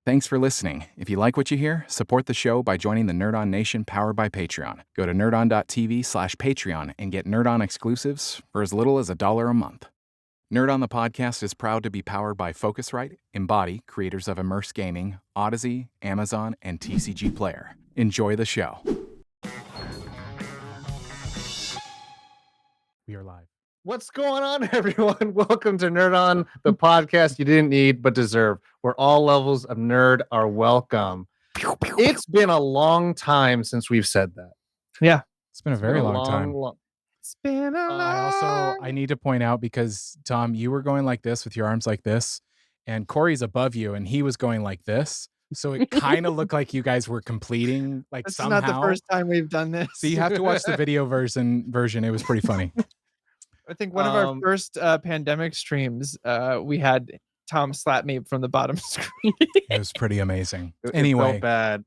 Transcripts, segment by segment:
Thanks for listening. If you like what you hear, support the show by joining the Nerd On Nation powered by Patreon. Go to nerdon.tv/Patreon and get Nerd On exclusives for as little as $1 a month. Nerd On the Podcast is proud to be powered by Focusrite, Embody, creators of Immerse Gaming, Odyssey, Amazon, and TCG Player. Enjoy the show. We are live. What's going on, everyone? Welcome to Nerd On, the podcast you didn't need but deserve, where all levels of nerd are welcome. It's been a long time since we've said that. Yeah, It's been a very long time. It's been a long. I need to point out, because Tom, you were going like this with your arms like this, and Corey's above you, and he was going like this. So it kind of looked like you guys were completing like This somehow. is not the first time we've done this. So you have to watch the video version. It was pretty funny. I think one of our first pandemic streams, we had Tom slap me from the bottom screen. It was pretty amazing. It Anyway, felt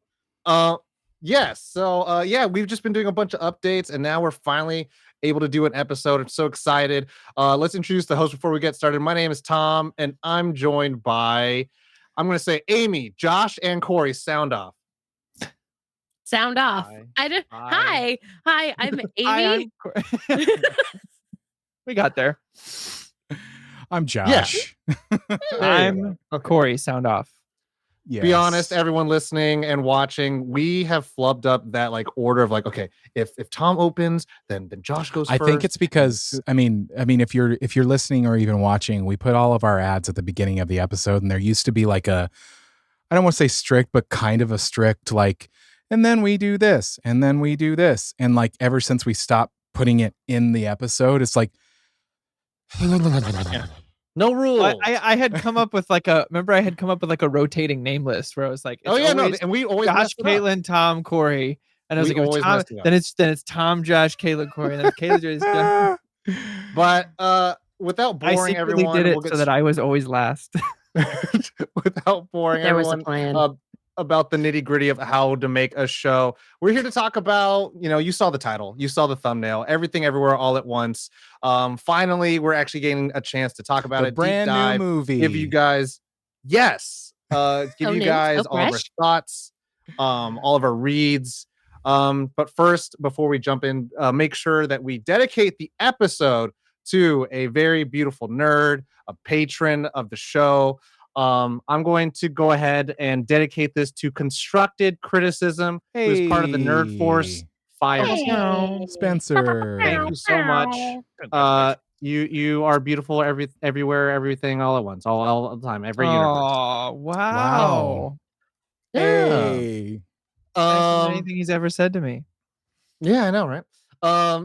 bad. Yes. So we've just been doing a bunch of updates, and now we're finally able to do an episode. I'm so excited. Let's introduce the host before we get started. My name is Tom, and I'm joined by, I'm going to say, Amy, Josh, and Corey. Sound off. Sound off. Hi. Hi, I'm Amy. We got there. I'm Josh. I'm Corey. Sound off. Yes. Be honest, everyone listening and watching, we have flubbed up that like order of like, okay, if Tom opens, then Josh goes I first. think it's because I mean if you're listening or even watching, we put all of our ads at the beginning of the episode, and there used to be like I don't want to say strict, but kind of a strict like, and then we do this, and then we do this, and like ever since we stopped putting it in the episode, it's like no rule. I had come up with like a rotating name list where I was like, and we always Josh, mess it up. Caitlin, Tom, Corey, and I was We like, if always Tom, mess it up. then it's Tom, Josh, Caitlin, Corey, and then Caitlin just. But without I boring secretly everyone, did it we'll get so that I was always last. without boring There was a everyone plan. About the nitty gritty of how to make a show. We're here to talk about, you saw the title, you saw the thumbnail, everything everywhere all at once. Finally, we're actually getting a chance to talk about the it. brand deep dive, new movie. give you guys, yes, give So you new, guys so all of our fresh. thoughts, all of our reads. But first, before we jump in, make sure that we dedicate the episode to a very beautiful nerd, a patron of the show. I'm going to go ahead and dedicate this to Constructed Criticism, who's part of the Nerd Force Fire. Hey. Spencer. Thank you so much. You are beautiful everywhere, everything, all at once, all the time, every universe. Oh, wow. Hey. Nicer than anything he's ever said to me. Yeah, I know, right?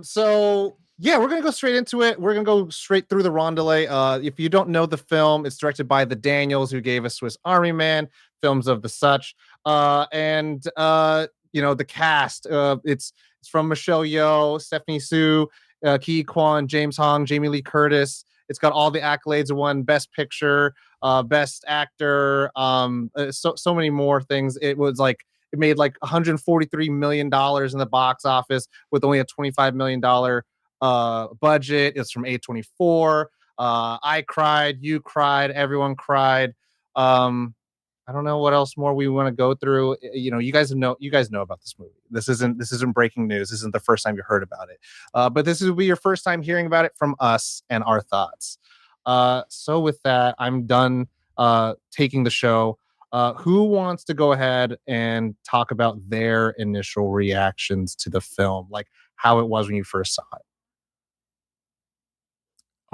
So yeah, we're gonna go straight into it. We're gonna go straight through the rondelay. If you don't know the film, it's directed by the Daniels, who gave us Swiss Army Man, films of the such. And the cast. It's from Michelle Yeoh, Stephanie Sue, Ki Kwan, James Hong, Jamie Lee Curtis. It's got all the accolades. It won Best Picture, Best Actor, so many more things. It made like $143 million in the box office with only a $25 million budget. It's from A24. I cried, you cried, everyone cried. I don't know what else more we want to go through. You guys know about this movie. This isn't breaking news. This isn't the first time you heard about it. But this will be your first time hearing about it from us and our thoughts. So with that, I'm done taking the show. Who wants to go ahead and talk about their initial reactions to the film, like how it was when you first saw it?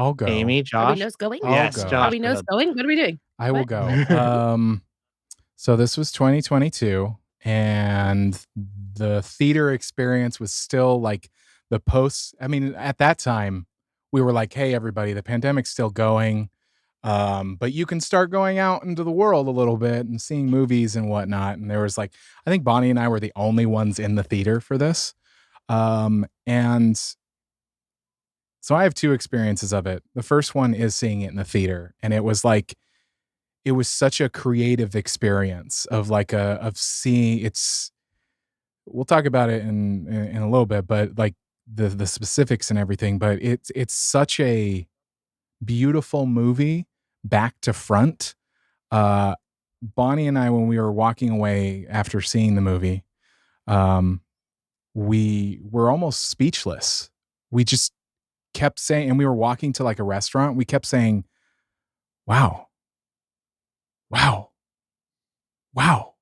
I'll go. Amy, Are Josh? we nose going? Yes, I'll go. Josh. Are we nose going? What are we doing? I will What? go. So this was 2022, and the theater experience was still like the post. I mean, at that time, we were like, "Hey, everybody, the pandemic's still going, but you can start going out into the world a little bit and seeing movies and whatnot." And there was like, I think Bonnie and I were the only ones in the theater for this, and so I have two experiences of it. The first one is seeing it in the theater, and it was such a creative experience of seeing it's. We'll talk about it in a little bit, but like the specifics and everything. But it's such a beautiful movie, back to front. Bonnie and I, when we were walking away after seeing the movie, we were almost speechless. We just kept saying, and we were walking to like a restaurant. We kept saying, "Wow, wow, wow,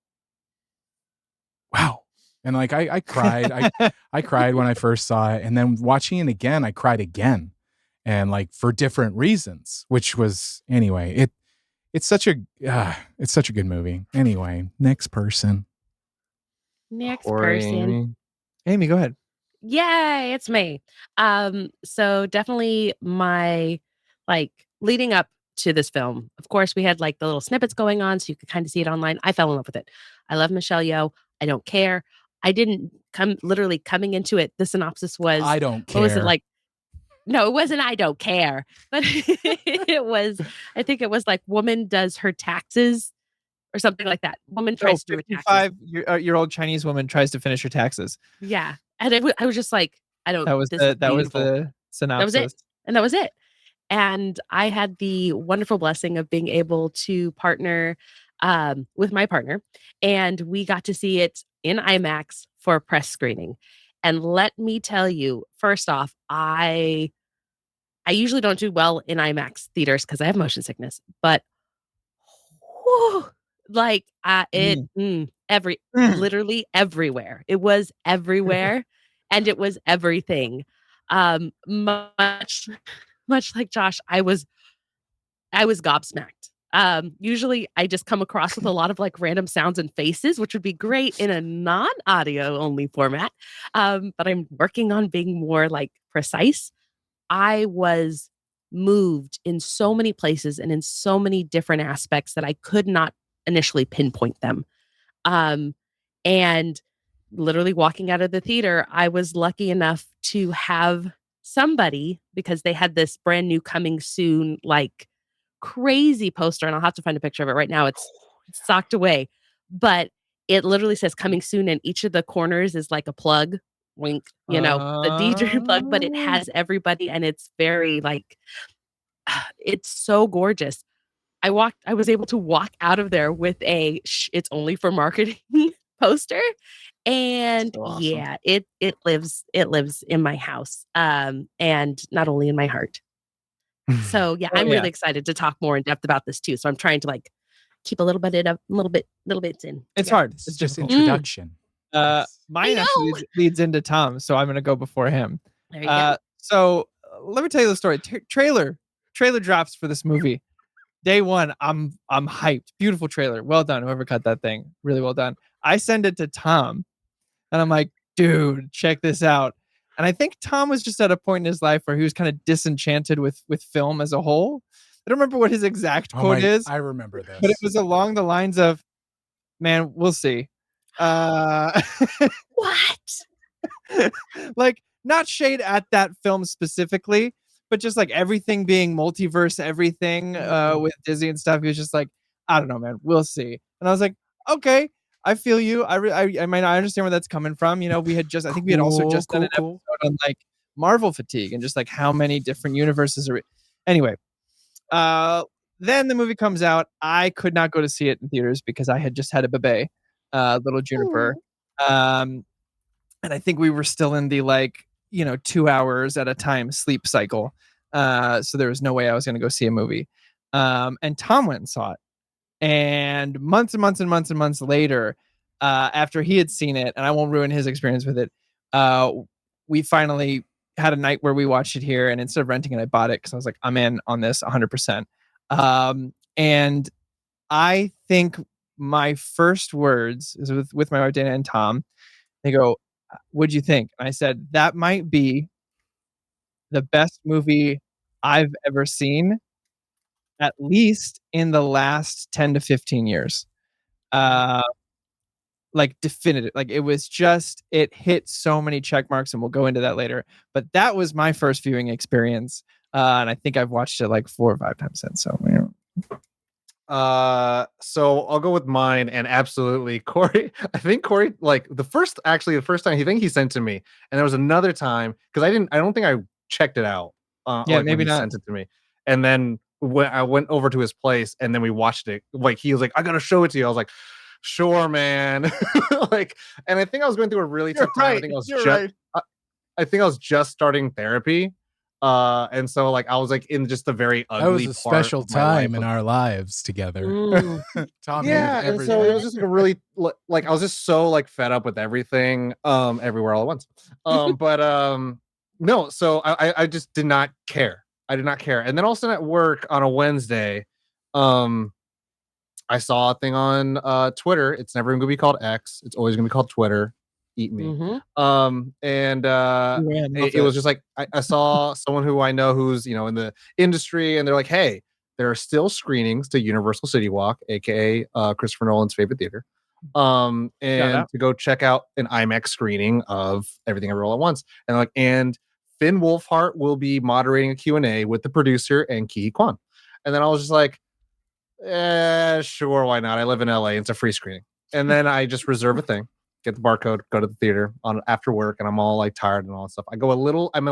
wow," and like I cried. I cried when I first saw it, and then watching it again, I cried again, and like for different reasons. Which was anyway. It's such a good movie. Anyway, next person. Next Corey, person. Amy. Amy, go ahead. Yay, it's me. So definitely my like leading up to this film. Of course, we had like the little snippets going on, so you could kind of see it online. I fell in love with it. I love Michelle Yeoh. I don't care. I didn't come literally coming into it. The synopsis was I don't care. what was it like? No, it wasn't. I don't care, but it was. I think it was like woman does her taxes or something like that. Woman tries to do her taxes. 55-year-old Chinese woman tries to finish her taxes. Yeah, and I was just like, I don't. That was This the is that was beautiful. the synopsis. That was it. And that was it. And I had the wonderful blessing of being able to partner with my partner, and we got to see it in IMAX for a press screening. And let me tell you, first off, I usually don't do well in IMAX theaters because I have motion sickness, but whew, like it every Mm. literally everywhere. It was everywhere and it was everything. Much like Josh, I was gobsmacked. Usually I just come across with a lot of like random sounds and faces, which would be great in a non-audio only format. But I'm working on being more like precise. I was moved in so many places and in so many different aspects that I could not initially pinpoint them. Um, and literally walking out of the theater, I was lucky enough to have somebody because they had this brand new coming soon, like crazy poster, and I'll have to find a picture of it right now. It's socked away, but it literally says coming soon, and each of the corners is like a plug. Wink, the DJ plug, but it has everybody, and it's very like it's so gorgeous. I was able to walk out of there with a it's only for marketing poster. And So awesome. yeah, it lives in my house. And not only in my heart. So yeah, Oh, I'm yeah. really excited to talk more in depth about this too. So I'm trying to like keep a little bits in. It's together. hard. This It's is just difficult. introduction. Yes. Mine I actually know. leads into Tom, so I'm gonna go before him. There you go. So let me tell you the story. Trailer drops for this movie. Day one, I'm hyped. Beautiful trailer. Well done. Whoever cut that thing, really well done. I send it to Tom, and I'm like, dude, check this out. And I think Tom was just at a point in his life where he was kind of disenchanted with film as a whole. I don't remember what his exact quote is, I remember this. but it was along the lines of, "Man, we'll see." What? Like, not shade at that film specifically, but just like everything being multiverse, everything with Disney and stuff. He was just like, I don't know, man, we'll see. And I was like, okay, I feel you. I mean, I understand where that's coming from. We had just, I think we had also just done an episode on like Marvel fatigue and just like how many different universes are. Anyway, then the movie comes out. I could not go to see it in theaters because I had just had a bebe, little Juniper. And I think we were still in the 2 hours at a time sleep cycle. So there was no way I was going to go see a movie. And Tom went and saw it. And months and months and months and months later, after he had seen it, and I won't ruin his experience with it, we finally had a night where we watched it here. And instead of renting it, I bought it because I was like, I'm in on this 100%. And I think my first words is with my wife Dana and Tom. They go, "What'd you think?" And I said, "That might be the best movie I've ever seen, at least in the last 10 to 15 years." Like definitive. Like it was just, it hit so many check marks, and we'll go into that later. But that was my first viewing experience. And I think I've watched it like 4 or 5 times since. So, so I'll go with mine, and absolutely Corey. I think Corey, like the first time he sent to me, and there was another time because I don't think I checked it out. Yeah, like maybe when he not. sent it to me, and then when I went over to his place and then we watched it. Like he was like, I gotta show it to you. I was like, sure, man. Like, and I think I was going through a really You're tough time. right. I think I was You're just right. I think I was just starting therapy. And so like I was like in just a very That was ugly a part special of my life time in of our lives together. Mm. Tom yeah, hated and so it everything. was just like a really like I was just so like fed up with everything, everywhere all at once. But no, so I just did not care. I did not care. And then also at work on a Wednesday, um, I saw a thing on Twitter. It's never gonna be called X. It's always gonna be called Twitter. Eat me. Mhm. And Man, love it was it. just like I saw someone who I know who's in the industry, and they're like, "Hey, there are still screenings to Universal City Walk, aka Christopher Nolan's favorite theater, Shout and out. to go check out an IMAX screening of Everything Everywhere All at Once." And like, and Finn Wolfhard will be moderating a Q&A with the producer and Ki Kwan. And then I was just like, sure, why not? I live in LA. It's a free screening. And then I just reserve a thing, get the barcode, go to the theater on after work, and I'm all like tired and all that stuff. I'm a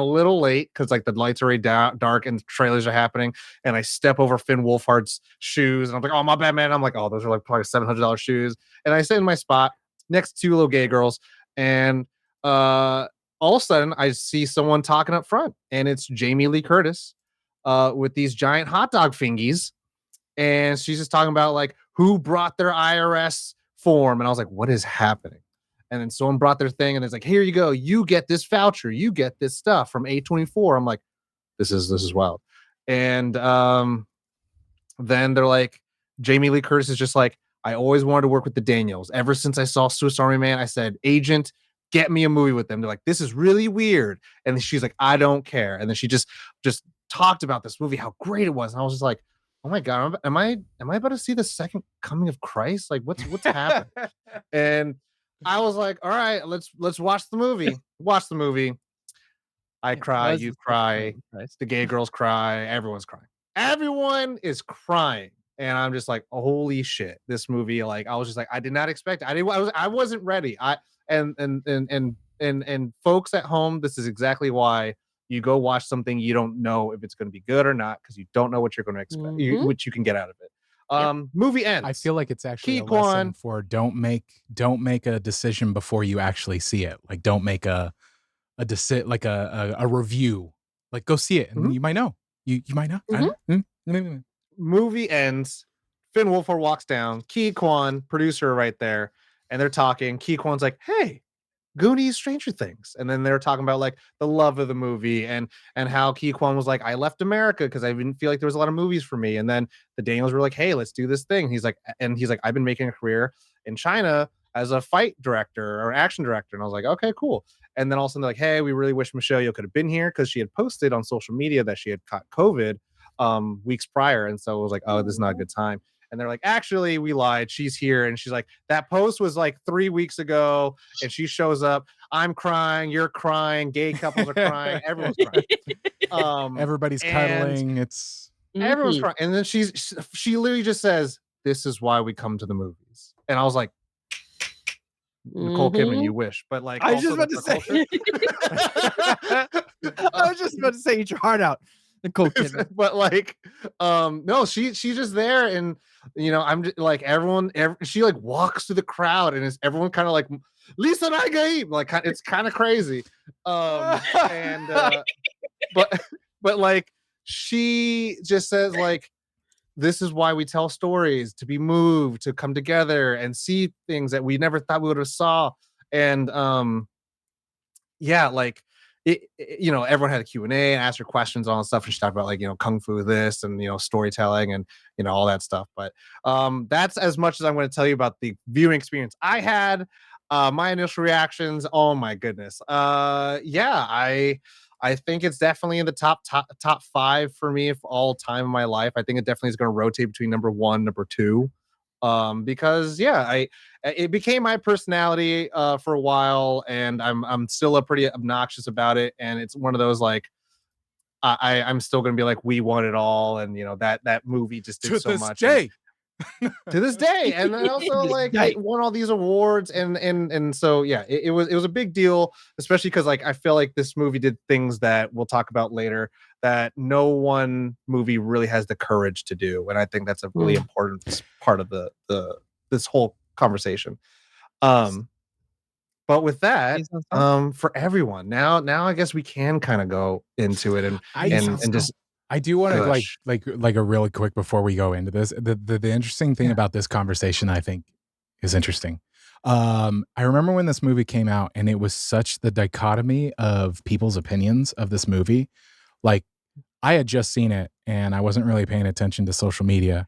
little late because like the lights are already dark and trailers are happening, and I step over Finn Wolfhard's shoes, and I'm like, oh my bad, man. I'm like, oh, those are like probably $700 shoes, and I sit in my spot next to two little gay girls, and all of a sudden I see someone talking up front, and it's Jamie Lee Curtis, with these giant hot dog fingies, and she's just talking about like who brought their IRS form, and I was like, what is happening? And then someone brought their thing, and it's like, here you go, you get this voucher, you get this stuff from A24. I'm like, this is wild. And then they're like, Jamie Lee Curtis is just like, I always wanted to work with the Daniels. Ever since I saw Swiss Army Man, I said, agent, get me a movie with them. They're like, this is really weird. And she's like, I don't care. And then she just talked about this movie, how great it was. And I was just like, oh my God, am I about to see the second coming of Christ? Like what's happening? And I was like, all right, let's watch the movie. Watch the movie. I cry, Was you the second cry, coming of Christ. the gay girls cry, everyone's crying. Everyone is crying. And I'm just like, holy shit, this movie, like I was just like, I did not expect it. I wasn't ready. And folks at home, this is exactly why you go watch something you don't know if it's going to be good or not, because you don't know what you're going to expect, Mhm. what you can get out of it. Yep. Movie ends. I feel like it's actually Ki a lesson Kwan. for don't make a decision before you actually see it. Like don't make a review. Like go see it and Mhm. you might know. You might know. Movie ends. Finn Wolfhard walks down. Ki Kwan, producer, right there, and they're talking. Ki Kwan's like, "Hey, Goonies, Stranger Things," and then they're talking about like the love of the movie and how Ki Kwan was like, "I left America because I didn't feel like there was a lot of movies for me." And then the Daniels were like, "Hey, let's do this thing." He's like, "I've been making a career in China as a fight director or action director," and I was like, "Okay, cool." And then all of a sudden they're like, "Hey, we really wish Michelle Yeoh could have been here because she had posted on social media that she had caught COVID weeks prior," and so it was like, "Oh, this is not a good time." And they're like, actually, we lied. She's here. And she's like, that post was like 3 weeks ago. And she shows up. I'm crying. You're crying. Gay couples are crying. Everyone's crying. Everybody's and cuddling. It's everyone's Mhm. crying. And then she literally just says, "This is why we come to the movies." And I was like, Nicole Kidman, you Mhm. wish. But like, I was also just about to that's our say. I was just about to say, eat your heart out, Nicole Kidman. but like no, she's just there, and I'm just like she like walks through the crowd, and is everyone kind of like Lisa Nagaib, like it's kind of crazy. And but like she just says like, this is why we tell stories, to be moved, to come together and see things that we never thought we would have saw. And yeah, like everyone had a Q&A and asked her questions on stuff, and she talked about like kung fu this and storytelling and all that stuff. But that's as much as I'm going to tell you about the viewing experience I had. My initial reactions, oh my goodness. Yeah, I think it's definitely in the top 5 for me for all time in my life. I think it definitely is going to rotate between number 1, number 2. Because yeah, it became my personality for a while, and I'm still a pretty obnoxious about it. And it's one of those like I'm still gonna be like, we want it all, and that movie just did to so this much. day. To this day, and then also like it won all these awards, and so yeah, it was a big deal, especially because like I feel like this movie did things that we'll talk about later that no one movie really has the courage to do, and I think that's a really important part of the this whole conversation. But with that, for everyone, now I guess we can kind of go into it and just I do want to gush. like a really quick before we go into this. The interesting thing about this conversation, I think, is interesting. I remember when this movie came out, and it was such the dichotomy of people's opinions of this movie. Like, I had just seen it, and I wasn't really paying attention to social media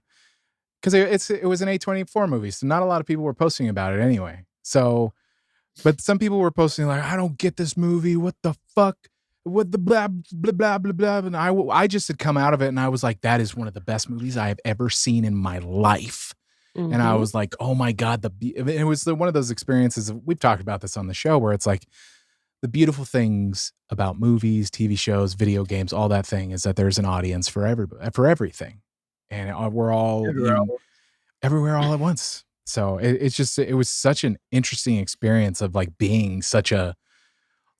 because it was an A24 movie, so not a lot of people were posting about it anyway. So, but some people were posting like, "I don't get this movie. What the fuck? What the blah blah blah blah blah." And I just had come out of it, and I was like, "That is one of the best movies I have ever seen in my life." And I was like, "Oh my god!" It was one of those experiences. We've talked about this on the show, where it's like the beautiful things about movies, TV shows, video games, all that thing is that there's an audience for everything, and we're all everywhere all at once. So it was such an interesting experience of like being such a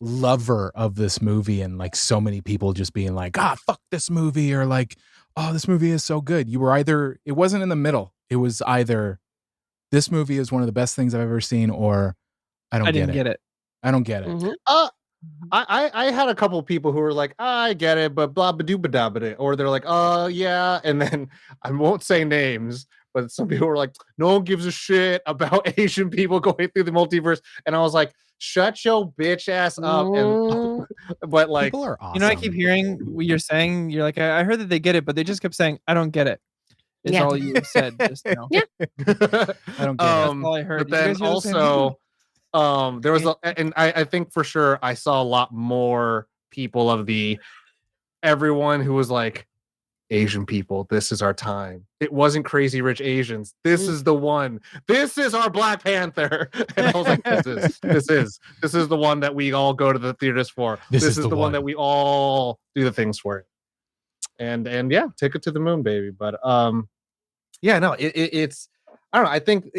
lover of this movie, and like so many people just being like, fuck this movie, or like, oh, this movie is so good. It wasn't in the middle. It was either this movie is one of the best things I've ever seen, or I didn't get it. I don't get it. I had a couple of people who were like, I get it, but blah ba doo ba da ba, or they're like, oh yeah, and then I won't say names, but some people were like, no one gives a shit about Asian people going through the multiverse, and I was like, shut your bitch ass up. And but like, people are awesome. You know, I keep hearing what you're saying. You're like, I heard that they get it, but they just kept saying, I don't get it. Is all you said just now. Yeah. I don't get it. That's all I heard. But then also, there was and I think for sure I saw a lot more people of everyone who was like, Asian people, this is our time. It wasn't Crazy Rich Asians. This is the one. This is our Black Panther. And I was like, this is the one that we all go to the theaters for. This is the one that we all do the things for. And yeah, take it to the moon, baby. But yeah, no, it's I don't know. I think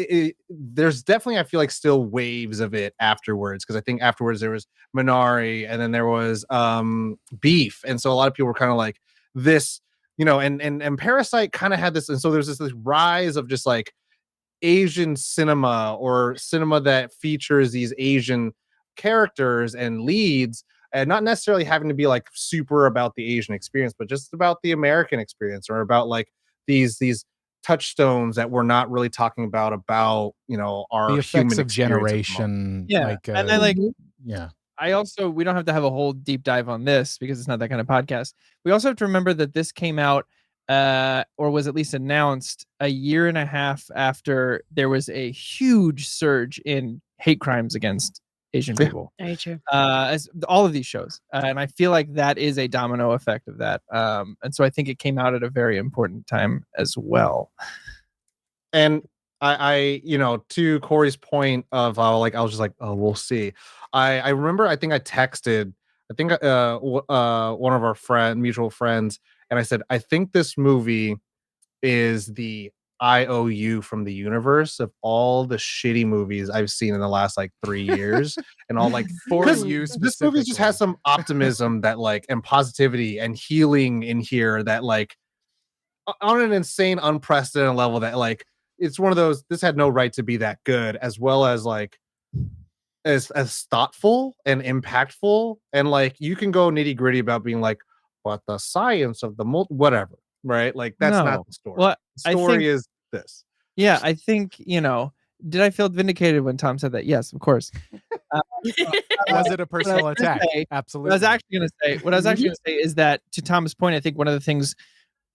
there's definitely, I feel like, still waves of it afterwards, because I think afterwards there was Minari, and then there was Beef, and so a lot of people were kind of like this, you know, and Parasite kind of had this, and so there's this rise of just like Asian cinema, or cinema that features these Asian characters and leads, and not necessarily having to be like super about the Asian experience, but just about the American experience, or about like these touchstones that we're not really talking about, you know, our the effects human of generation. Yeah, like, and I like, yeah. I also, we don't have to have a whole deep dive on this because it's not that kind of podcast. We also have to remember that this came out, or was at least announced, a year and a half after there was a huge surge in hate crimes against Asian people. Very true. As all of these shows, and I feel like that is a domino effect of that. And so I think it came out at a very important time as well. And I you know, to Corey's point of how like I was just like, oh, we'll see. I remember, I think I texted, one of our mutual friends, and I said, I think this movie is the IOU from the universe of all the shitty movies I've seen in the last like 3 years, and all like, For you this movie just has some optimism that like, and positivity and healing in here that like, on an insane, unprecedented level, that like, it's one of those, this had no right to be that good, as well as like as thoughtful and impactful, and like you can go nitty gritty about being like, but the science of the whatever, right? Like that's not the story. Well, the story is this. Yeah, I think, you know, did I feel vindicated when Tom said that? Yes, of course. Was it a personal attack? Absolutely. What I was actually going to say is that, to Tom's point, I think one of the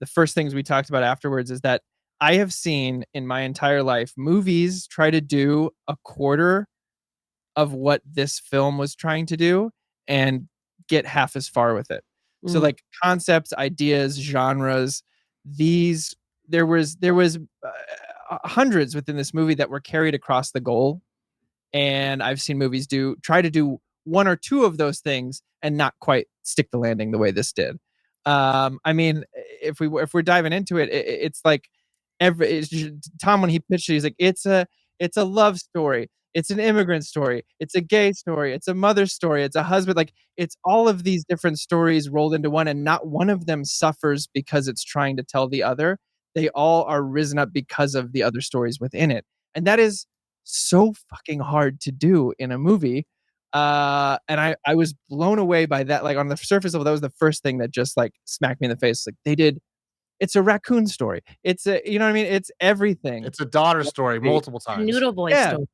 first things we talked about afterwards is that I have seen in my entire life movies try to do a quarter of what this film was trying to do and get half as far with it. So like concepts, ideas, genres, there was hundreds within this movie that were carried across the goal. And I've seen movies try to do one or two of those things and not quite stick the landing the way this did. I mean, if we're diving into it, it's like Tom, when he pitched it, he's like, it's a love story. It's an immigrant story. It's a gay story. It's a mother story. It's a husband. Like, it's all of these different stories rolled into one, and not one of them suffers because it's trying to tell the other. They all are risen up because of the other stories within it. And that is so fucking hard to do in a movie. And I was blown away by that. Like, on the surface level, that was the first thing that just like smacked me in the face. Like, they did, it's a raccoon story. It's a, you know what I mean? It's everything. It's a daughter story multiple A times. Noodle Boy Yeah. story.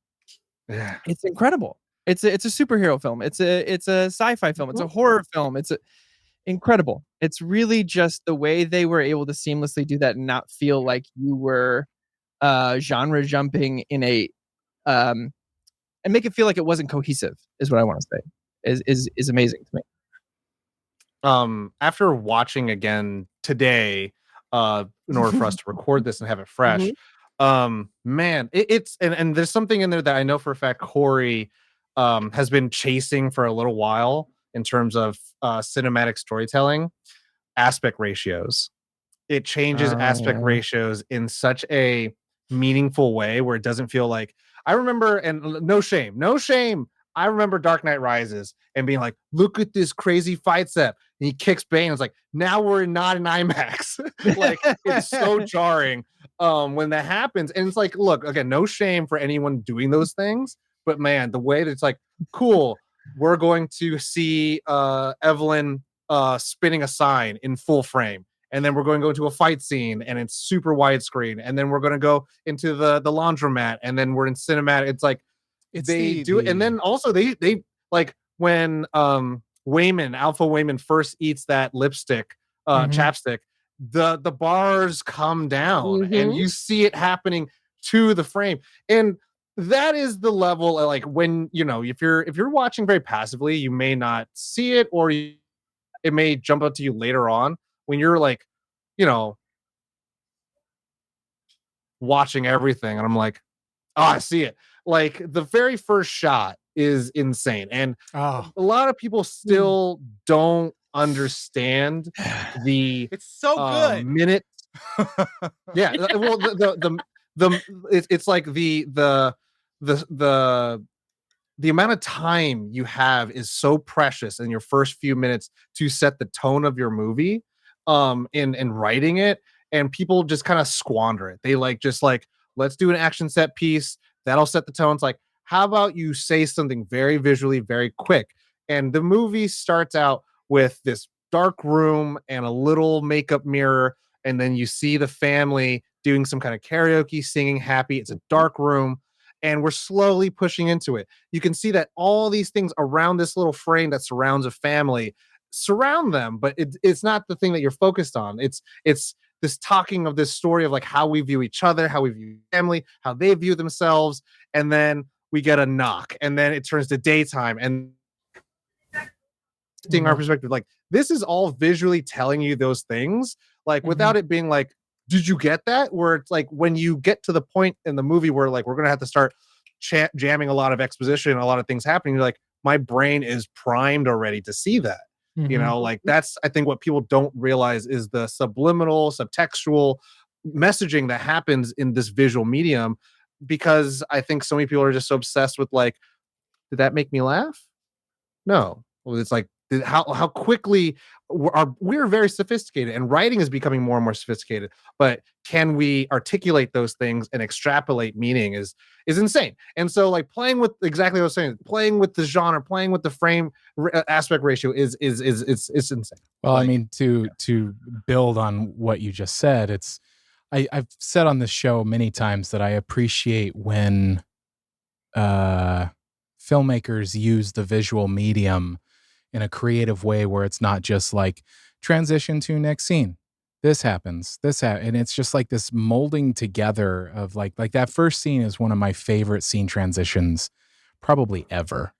Yeah. It's incredible. It's a superhero film. It's a sci-fi film. It's a horror film. It's incredible. It's really just the way they were able to seamlessly do that and not feel like you were genre jumping in a and make it feel like it wasn't cohesive is what I want to say. Is amazing to me. After watching again today, in order for us to record this and have it fresh, man, it's and there's something in there that I know for a fact Corey has been chasing for a little while in terms of cinematic storytelling. Aspect ratios. It changes aspect ratios in such a meaningful way where it doesn't feel like, I remember, and no shame, I remember Dark Knight Rises and being like, look at this crazy fight set. And he kicks Bane. It's like, now we're not in IMAX. Like, it's so jarring when that happens. And it's like, look, again, no shame for anyone doing those things. But man, the way that it's like, cool, we're going to see Evelyn spinning a sign in full frame. And then we're going to go into a fight scene and it's super widescreen. And then we're going to go into the laundromat and then we're in cinematic. It's like, they do it. And then also they like when Alpha Wayman first eats that lipstick, chapstick, the bars come down and you see it happening to the frame. And that is the level of, like, when, you know, if you're watching very passively, you may not see it, or it may jump out to you later on when you're like, you know, watching everything. And I'm like, oh, I see it. Like, the very first shot is insane. And a lot of people still don't understand the it's so good minute. Yeah. Well, it's like the amount of time you have is so precious in your first few minutes to set the tone of your movie in writing it, and people just kind of squander it. They just let's do an action set piece that'll set the tone. It's like, how about you say something very visually very quick? And the movie starts out with this dark room and a little makeup mirror, and then you see the family doing some kind of karaoke, singing happy. It's a dark room, and we're slowly pushing into it. You can see that all these things around this little frame that surrounds a family surround them, but it's not the thing that you're focused on. It's this talking of this story of like how we view each other, how we view family, how they view themselves, and then we get a knock, and then it turns to daytime, and our perspective, like, this is all visually telling you those things, like, without it being like, did you get that? Where it's like, when you get to the point in the movie where like we're gonna have to start jamming a lot of exposition, a lot of things happening, you're like, my brain is primed already to see that. You know, like, that's, I think, what people don't realize is the subliminal, subtextual messaging that happens in this visual medium, because I think so many people are just so obsessed with like, did that make me laugh? No. Well, it's like, how quickly we're very sophisticated, and writing is becoming more and more sophisticated, but can we articulate those things and extrapolate meaning is insane. And so, like, playing with exactly what I was saying, playing with the genre, playing with the frame aspect ratio is it's insane. Well, I mean, to build on what you just said, I've said on this show many times that I appreciate when filmmakers use the visual medium in a creative way, where it's not just like transition to next scene, this happens, and it's just like this molding together of like that first scene is one of my favorite scene transitions probably ever.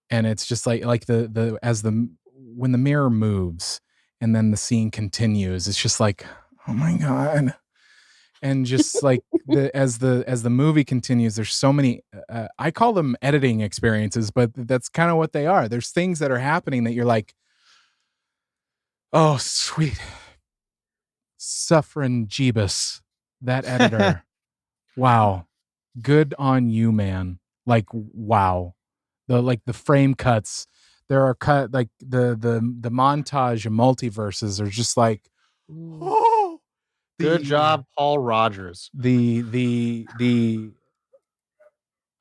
And it's just like when the mirror moves and then the scene continues, it's just like, oh my God. And just like as the movie continues, there's so many, I call them editing experiences, but that's kind of what they are. There's things that are happening that you're like, oh, sweet suffering Jeebus, that editor. Wow. Good on you, man. like wow. The frame cuts, there are cut like the montage of multiverses are just like, Mm. oh, Good job, Paul Rogers. the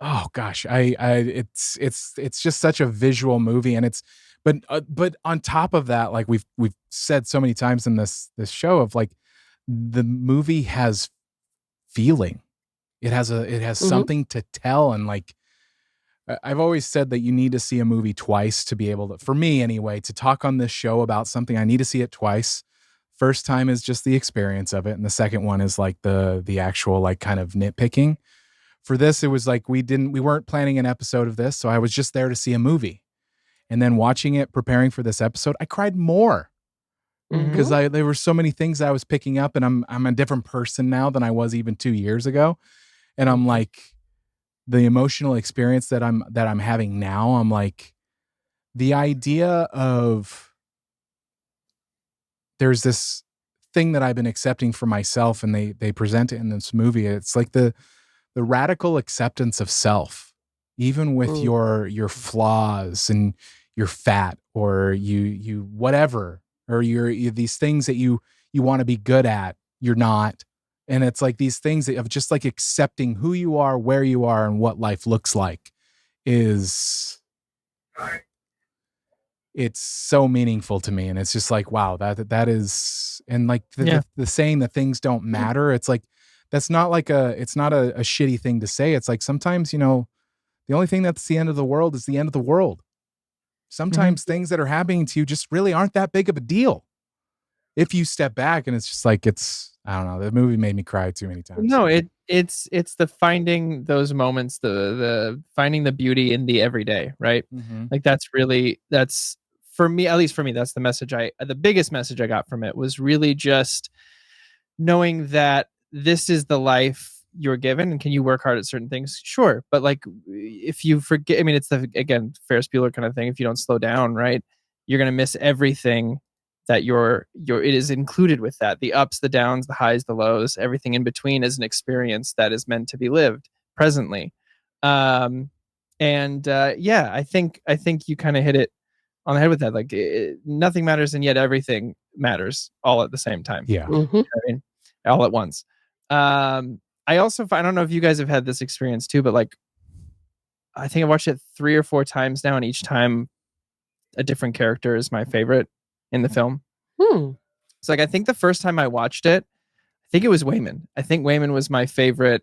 oh gosh, I it's just such a visual movie, and it's but on top of that, like we've said so many times in this show of like the movie has feeling. It has Mhm. something to tell, and like I've always said that you need to see a movie twice to be able to, for me anyway, to talk on this show about something. I need to see it twice. First time is just the experience of it, and the second one is like the actual like kind of nitpicking. For this, it was like we weren't planning an episode of this, so I was just there to see a movie. And then watching it, preparing for this episode, I cried more because Mhm. there were so many things I was picking up, and I'm a different person now than I was even 2 years ago. And I'm Mhm. like, the emotional experience that I'm having now, I'm like, the idea of there's this thing that I've been accepting for myself, and they present it in this movie. It's like the radical acceptance of self, even with Mm. your flaws, and you're fat, or you whatever, or you these things that you want to be good at, you're not. And it's like these things of just like accepting who you are, where you are, and what life looks like is, it's so meaningful to me. And it's just like, wow, that is, and like Yeah. the saying that things don't matter, it's like that's not like it's not a shitty thing to say. It's like sometimes, the only thing that's the end of the world is the end of the world. Mhm. Sometimes things that are happening to you just really aren't that big of a deal if you step back. And it's just like, it's, I don't know, the movie made me cry too many times. No, it's the finding those moments, the finding the beauty in the everyday, right? Mm-hmm. Like that's for me, at least for me, that's the biggest message I got from it was really just knowing that this is the life you're given, and can you work hard at certain things? Sure, but like if you forget, I mean, it's the again Ferris Bueller kind of thing. If you don't slow down, right, you're gonna miss everything that it is included with that, the ups, the downs, the highs, the lows, everything in between is an experience that is meant to be lived presently. Um, and yeah, I think you kind of hit it on the head with that. Like nothing matters, and yet everything matters all at the same time. Yeah. Mhm. I mean, all at once. I also I don't know if you guys have had this experience too, but like I think I watched it 3 or 4 times now, and each time a different character is my favorite in the film. Hmm. So like I think the first time I watched it, I think it was Wayman. I think Wayman was my favorite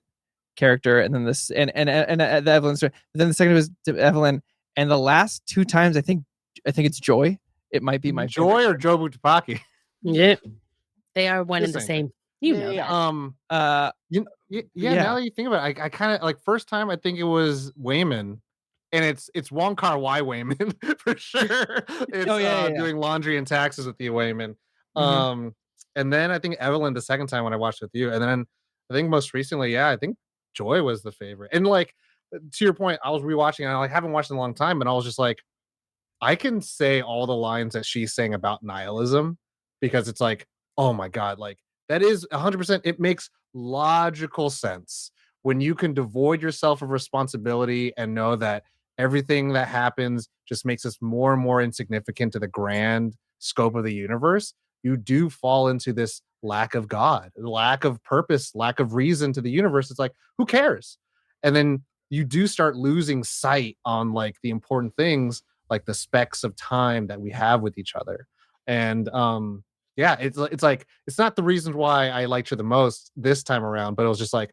character, and then this and the Evelyn story. But then the second was Evelyn, and the last 2 times I think it's Joy. It might be my favorite. Joy or Joe Butapaki? Yeah. They are one and the Same thing. same. You know They, that. yeah. Now that you think about it, I kind of like first time I think it was Wayman, and it's Wong Kar Wai Wayman for sure. It's Oh yeah. doing laundry and taxes with you, Wayman. Mhm. And then I think Evelyn the second time when I watched it with you, and then I think most recently, yeah, I think Joy was the favorite. And like to your point, I was rewatching, and I like haven't watched it in a long time, but I was just like, I can say all the lines that she's saying about nihilism because it's like, oh my God, like that is 100%. It makes logical sense when you can devoid yourself of responsibility and know that everything that happens just makes us more and more insignificant to the grand scope of the universe. You do fall into this lack of God, lack of purpose, lack of reason to the universe. It's like, who cares? And then you do start losing sight on like the important things like the specks of time that we have with each other. And yeah, it's like it's not the reason why I liked her the most this time around, but it was just like,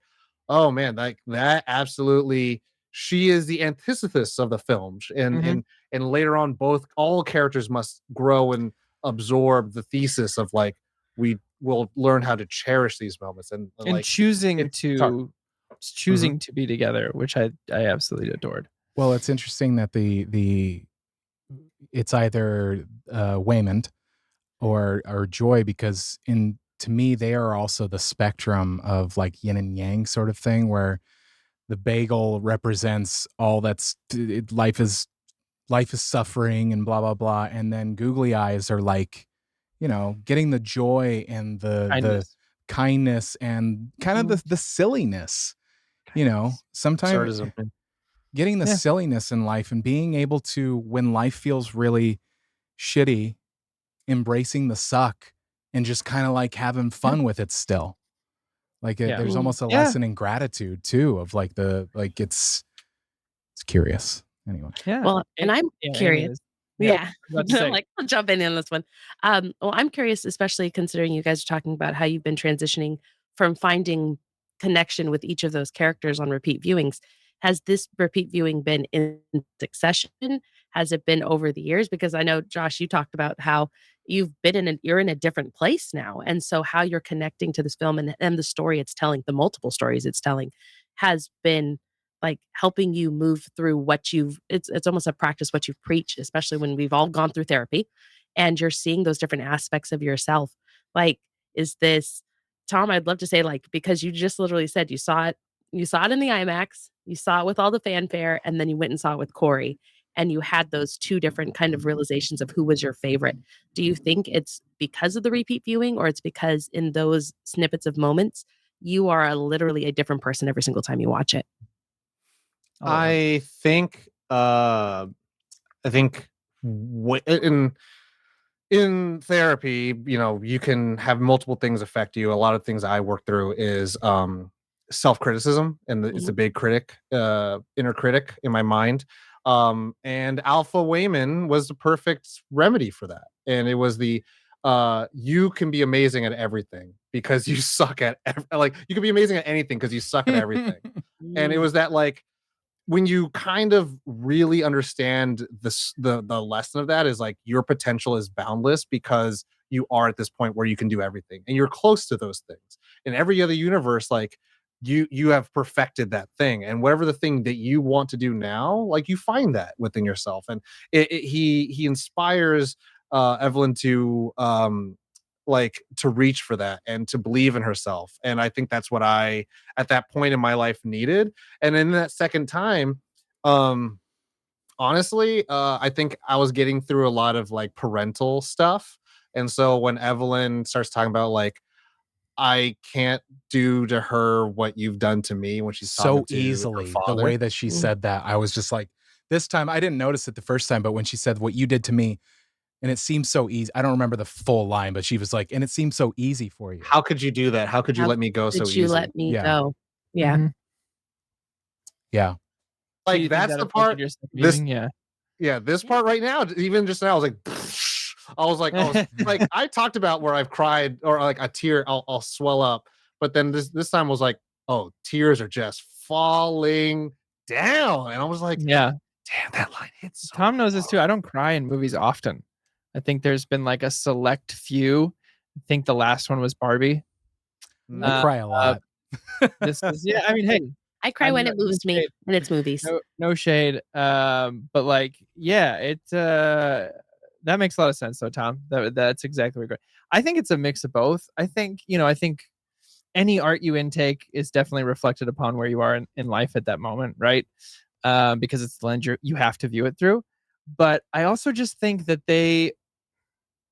oh man, like that absolutely, she is the antithesis of the film. And Mhm. and later on, both all characters must grow and absorb the thesis of like we will learn how to cherish these moments and And like it's hard. Mhm. choosing to be together, which I absolutely adored. Well, it's interesting that the it's either Waymond or Joy, because in to me they are also the spectrum of like yin and yang sort of thing, where the bagel represents all life is suffering and blah blah blah, and then googly eyes are like, getting the joy and the Kindness. kindness and kind of the silliness. Sometimes Absurdism. getting the Yeah. silliness in life and being able to, when life feels really shitty, embracing the suck and just kind of like having fun with it still. Like Yeah. there's almost a Yeah. lesson in gratitude too, of like it's curious. Anyway. Yeah. Well, and I'm Amy curious. is. Yeah. Yeah. I was about to say. Like, I'll jump in on this one. Well, I'm curious, especially considering you guys are talking about how you've been transitioning from finding connection with each of those characters on repeat viewings. Has this repeat viewing been in succession? Has it been over the years? Because I know, Josh, you talked about how you're in a different place now. And so how you're connecting to this film and the story it's telling, the multiple stories it's telling, has been like helping you move through what it's almost a practice what you've preached, especially when we've all gone through therapy and you're seeing those different aspects of yourself. Like, is this Tom, I'd love to say, like, because you just literally said you saw it in the IMAX, you saw it with all the fanfare, and then you went and saw it with Corey, and you had those two different kind of realizations of who was your favorite. Do you think it's because of the repeat viewing, or it's because in those snippets of moments, you are literally a different person every single time you watch it? I think in therapy, you can have multiple things affect you. A lot of things I work through is self-criticism, and it's a big inner critic in my mind. And Alpha Wayman was the perfect remedy for that. And it was you can be amazing at everything because you suck at like you can be amazing at anything because you suck at everything. And it was that, like, when you kind of really understand the lesson of that is like your potential is boundless because you are at this point where you can do everything and you're close to those things. In every other universe, like you have perfected that thing, and whatever the thing that you want to do now, like you find that within yourself. And he inspires Evelyn to like to reach for that and to believe in herself. And I think that's what I at that point in my life needed. And in that second time, um honestly, I think I was getting through a lot of like parental stuff. And so when Evelyn starts talking about like, I can't do to her what you've done to me, when she's talking So to her easily, the father. way that she said that, I was just like, this time I didn't notice it the first time, but when she said what you did to me, and it seems so easy. I don't remember the full line, but she was like, and it seems so easy for you. How could you do that? How could you How let me go so did you easy? let me Yeah. go? Yeah. Mhm. Yeah. So Like you think that's that the affected part. your second This viewing? Yeah. this part right now, even just now, I was like, I was like, I talked about where I've cried or like a tear, I'll swell up, but then this time was like, oh, tears are just falling down, and I was like, Yeah. damn, that line hits. So Tom knows this hard. too. I don't cry in movies often. I think there's been like a select few. I think the last one was Barbie. I cry a lot. This is I mean, hey, I cry when it no moves me, shade. and it's movies. No shade. But like, yeah, that makes a lot of sense though, Tom. That's exactly where you're going. I think it's a mix of both. I think any art you intake is definitely reflected upon where you are in life at that moment, right? Because it's the lens you have to view it through. But I also just think that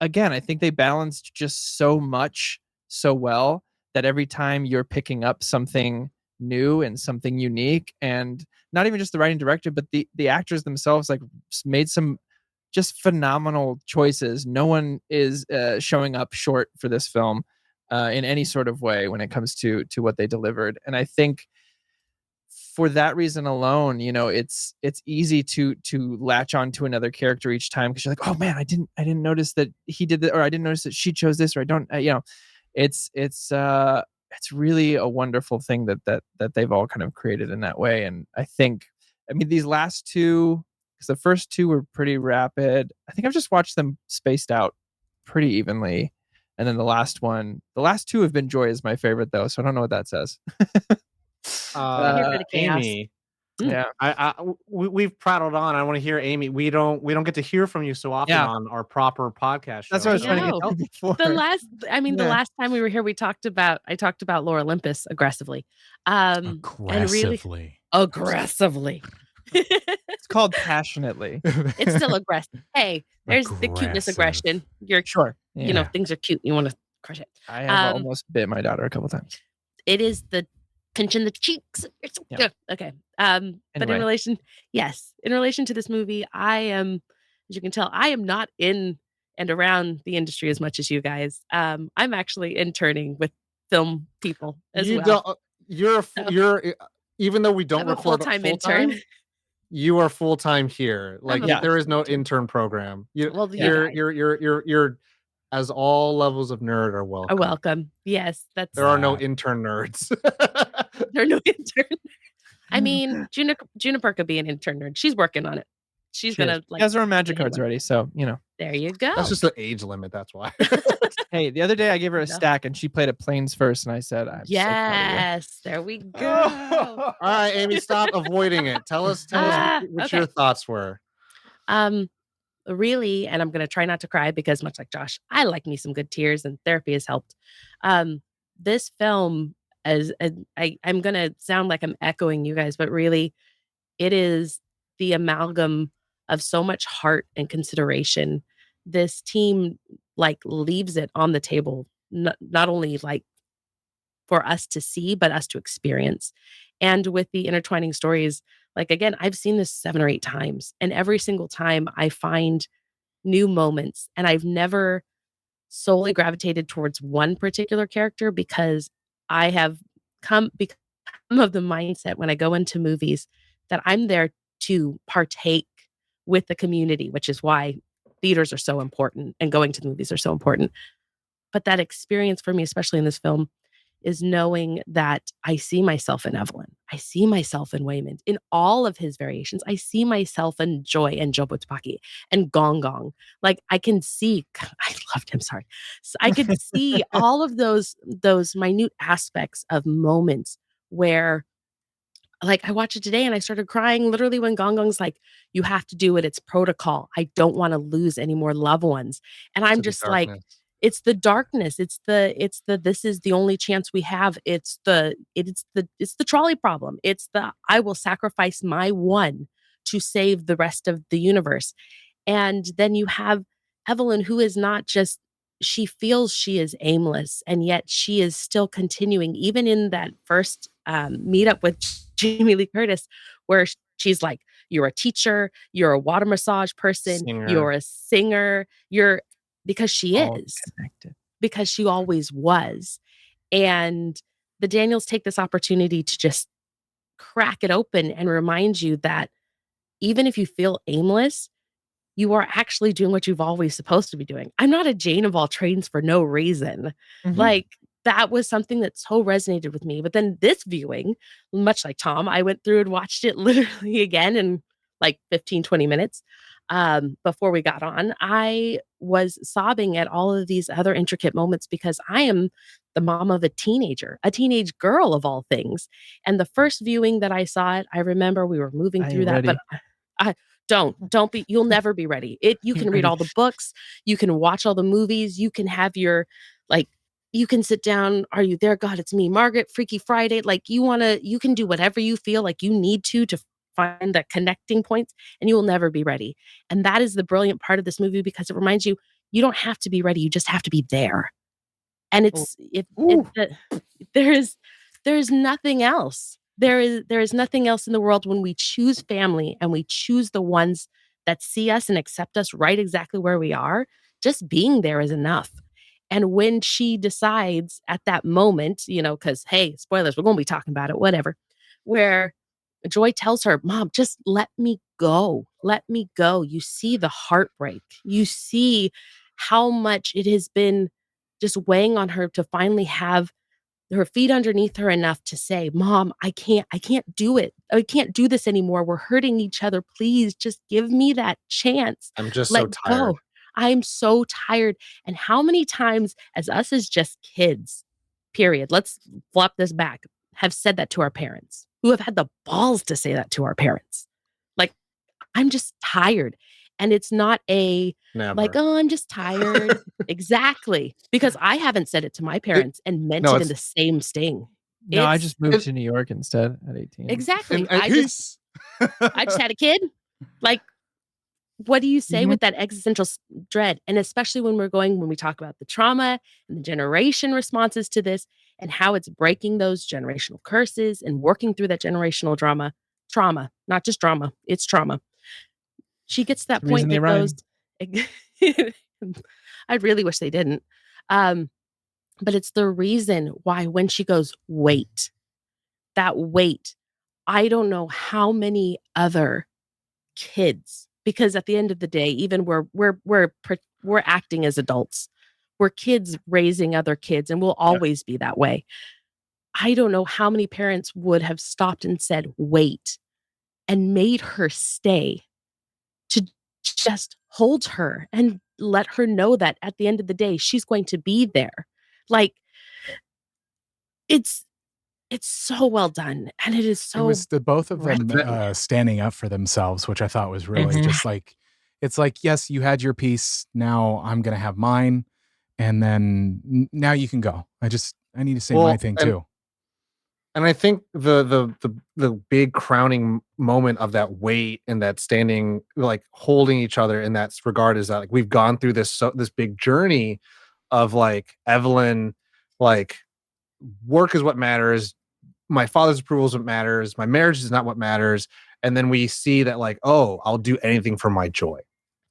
I think they balanced just so much so well that every time you're picking up something new and something unique, and not even just the writing director, but the actors themselves, like, made some just phenomenal choices. No one is showing up short for this film in any sort of way when it comes to what they delivered. And I think for that reason alone, it's easy to latch on to another character each time because you're like, oh man, I didn't notice that he did that, or I didn't notice that she chose this, or I don't, it's really a wonderful thing that they've all kind of created in that way. And I mean, these last two, because the first two were pretty rapid. I think I've just watched them spaced out pretty evenly. And then the last two have been Joy is my favorite though. So I don't know what that says. I'm here for the chaos. Amy, Yeah. we've prattled on. I want to hear Amy. We don't get to hear from you so often on our proper podcast show. That's what I was trying to No. get to before. The last time we were here, I talked about Laura Olympus aggressively. And really aggressively. It's called passionately. It's still aggressive. Hey, there's the cuteness aggression. You're Sure. things are cute. You want to crush it. I have almost bit my daughter a couple times. It is the pinching the cheeks. You're so good. Okay. But in Anyway. relation, yes, in relation to this movie, I am, as you can tell, I am not in and around the industry as much as you guys. I'm actually interning with film people as You well. don't. You're a So you're even though we don't I'm a record full-time full intern. time, you are full time here. I'm Like a Yeah. there is full-time no intern. intern program. You Well, you Yeah. you're guys you're you're you're you're as all levels of nerd are are welcome. welcome. Yes, that's There are no Yeah. intern nerds. there are no intern. I mean, Juniper could be an intern nerd. She's working on it. She's She is. gonna She like has her own magic hit cards one. already, so There you That's go. just an age limit. That's why. Hey, the other day I gave her a No. stack and she played it planes first, and I said, "I'm so proud of you." Yes, there we go. All right, Amy, stop avoiding it. Tell us what your Okay. thoughts were. Um, really, and I'm gonna try not to cry because much like Josh, I like me some good tears, and therapy has helped. This film, I'm gonna sound like I'm echoing you guys, but really, it is the amalgam of so much heart and consideration. This team like leaves it on the table, not only like for us to see, but us to experience. And with the intertwining stories, like again, I've seen this 7 or 8 times, and every single time I find new moments, and I've never solely gravitated towards one particular character because I have become of the mindset when I go into movies that I'm there to partake with the community, which is why theaters are so important and going to the movies are so important. But that experience for me, especially in this film, is knowing that I see myself in Evelyn. I see myself in Waymond in all of his variations. I see myself in Joy and Jobotpaki and Gong Gong. Like I can see, I loved him. Sorry, I could see all of those minute aspects of moments where. Like I watched it today and I started crying literally when Gong Gong's like, you have to do it. It's protocol. I don't want to lose any more loved ones. And I'm To the just like, darkness. it's the darkness. It's the this is the only chance we have. It's the trolley problem. It's the I will sacrifice my one to save the rest of the universe. And then you have Evelyn, who is not just, she feels she is aimless, and yet she is still continuing, even in that first meetup with Jamie Lee Curtis, where she's like, you're a teacher, you're a water massage person, you're Singer. a singer, because she All is, connected. because she always was. And the Daniels take this opportunity to just crack it open and remind you that even if you feel aimless, you are actually doing what you've always supposed to be doing. I'm not a Jane of all trades for no reason. Mhm. Like that was something that so resonated with me. But then this viewing, much like Tom, I went through and watched it literally again in like 15, 20 minutes before we got on. I was sobbing at all of these other intricate moments because I am the mom of a teenage girl of all things. And the first viewing that I saw it, I remember we were moving I through ain't that, ready. but don't be, you'll never be ready. You Ain't can read ready. all the books, you can watch all the movies, you can have your like you can sit down, are you there? God, it's me, Margaret, Freaky Friday. Like you can do whatever you feel like you need to find that connecting points, and you will never be ready. And that is the brilliant part of this movie because it reminds you you don't have to be ready, you just have to be there. And Oh, it's if ooh. there is nothing else. There is nothing else in the world when we choose family and we choose the ones that see us and accept us right exactly where we are. Just being there is enough. And when she decides at that moment, because hey, spoilers, we're going to be talking about it, whatever, where Joy tells her, Mom, just let me go. Let me go. You see the heartbreak. You see how much it has been just weighing on her to finally have her feet underneath her enough to say, Mom, I can't do it. I can't do this anymore. We're hurting each other. Please just give me that chance. I'm just so Let tired. go. I'm so tired. And how many times as us as just kids, period, let's flop this back, have said that to our parents, who have had the balls to say that to our parents. Like, I'm just tired. And it's not like, Never. oh, I'm just tired. Exactly. Because I haven't said it to my It, parents and meant no, it in it's the same sting. No, I It's just moved it, to New York instead at 18. exactly. and Peace. I just had a kid. Like, what do you say Mhm. with that existential dread? And especially when we talk about the trauma and the generation responses to this and how it's breaking those generational curses and working through that generational drama. trauma, not just drama. It's trauma. She gets to that The reason point they that goes, rhyme. I really wish they didn't. Um, but it's the reason why when she goes, wait, that wait, I don't know how many other kids, because at the end of the day, even we're acting as adults. We're kids raising other kids, and we'll Yeah. always be that way. I don't know how many parents would have stopped and said, wait, and made her stay to just hold her and let her know that at the end of the day, she's going to be there. Like, it's it's so well done, and it is It so was the both of them, breathtaking. standing up for themselves, which I thought was really Mhm. just like it's like, "Yes, you had your piece, now I'm gonna have mine, and then n now you can go. I need to say my Well, thing too." and I think the big crowning moment of that wait and that standing, like holding each other in that regard, is that like we've gone through this big journey of like Evelyn, like work is what matters, my father's approval is what matters, my marriage is not what matters, and then we see that like, oh, I'll do anything for my joy.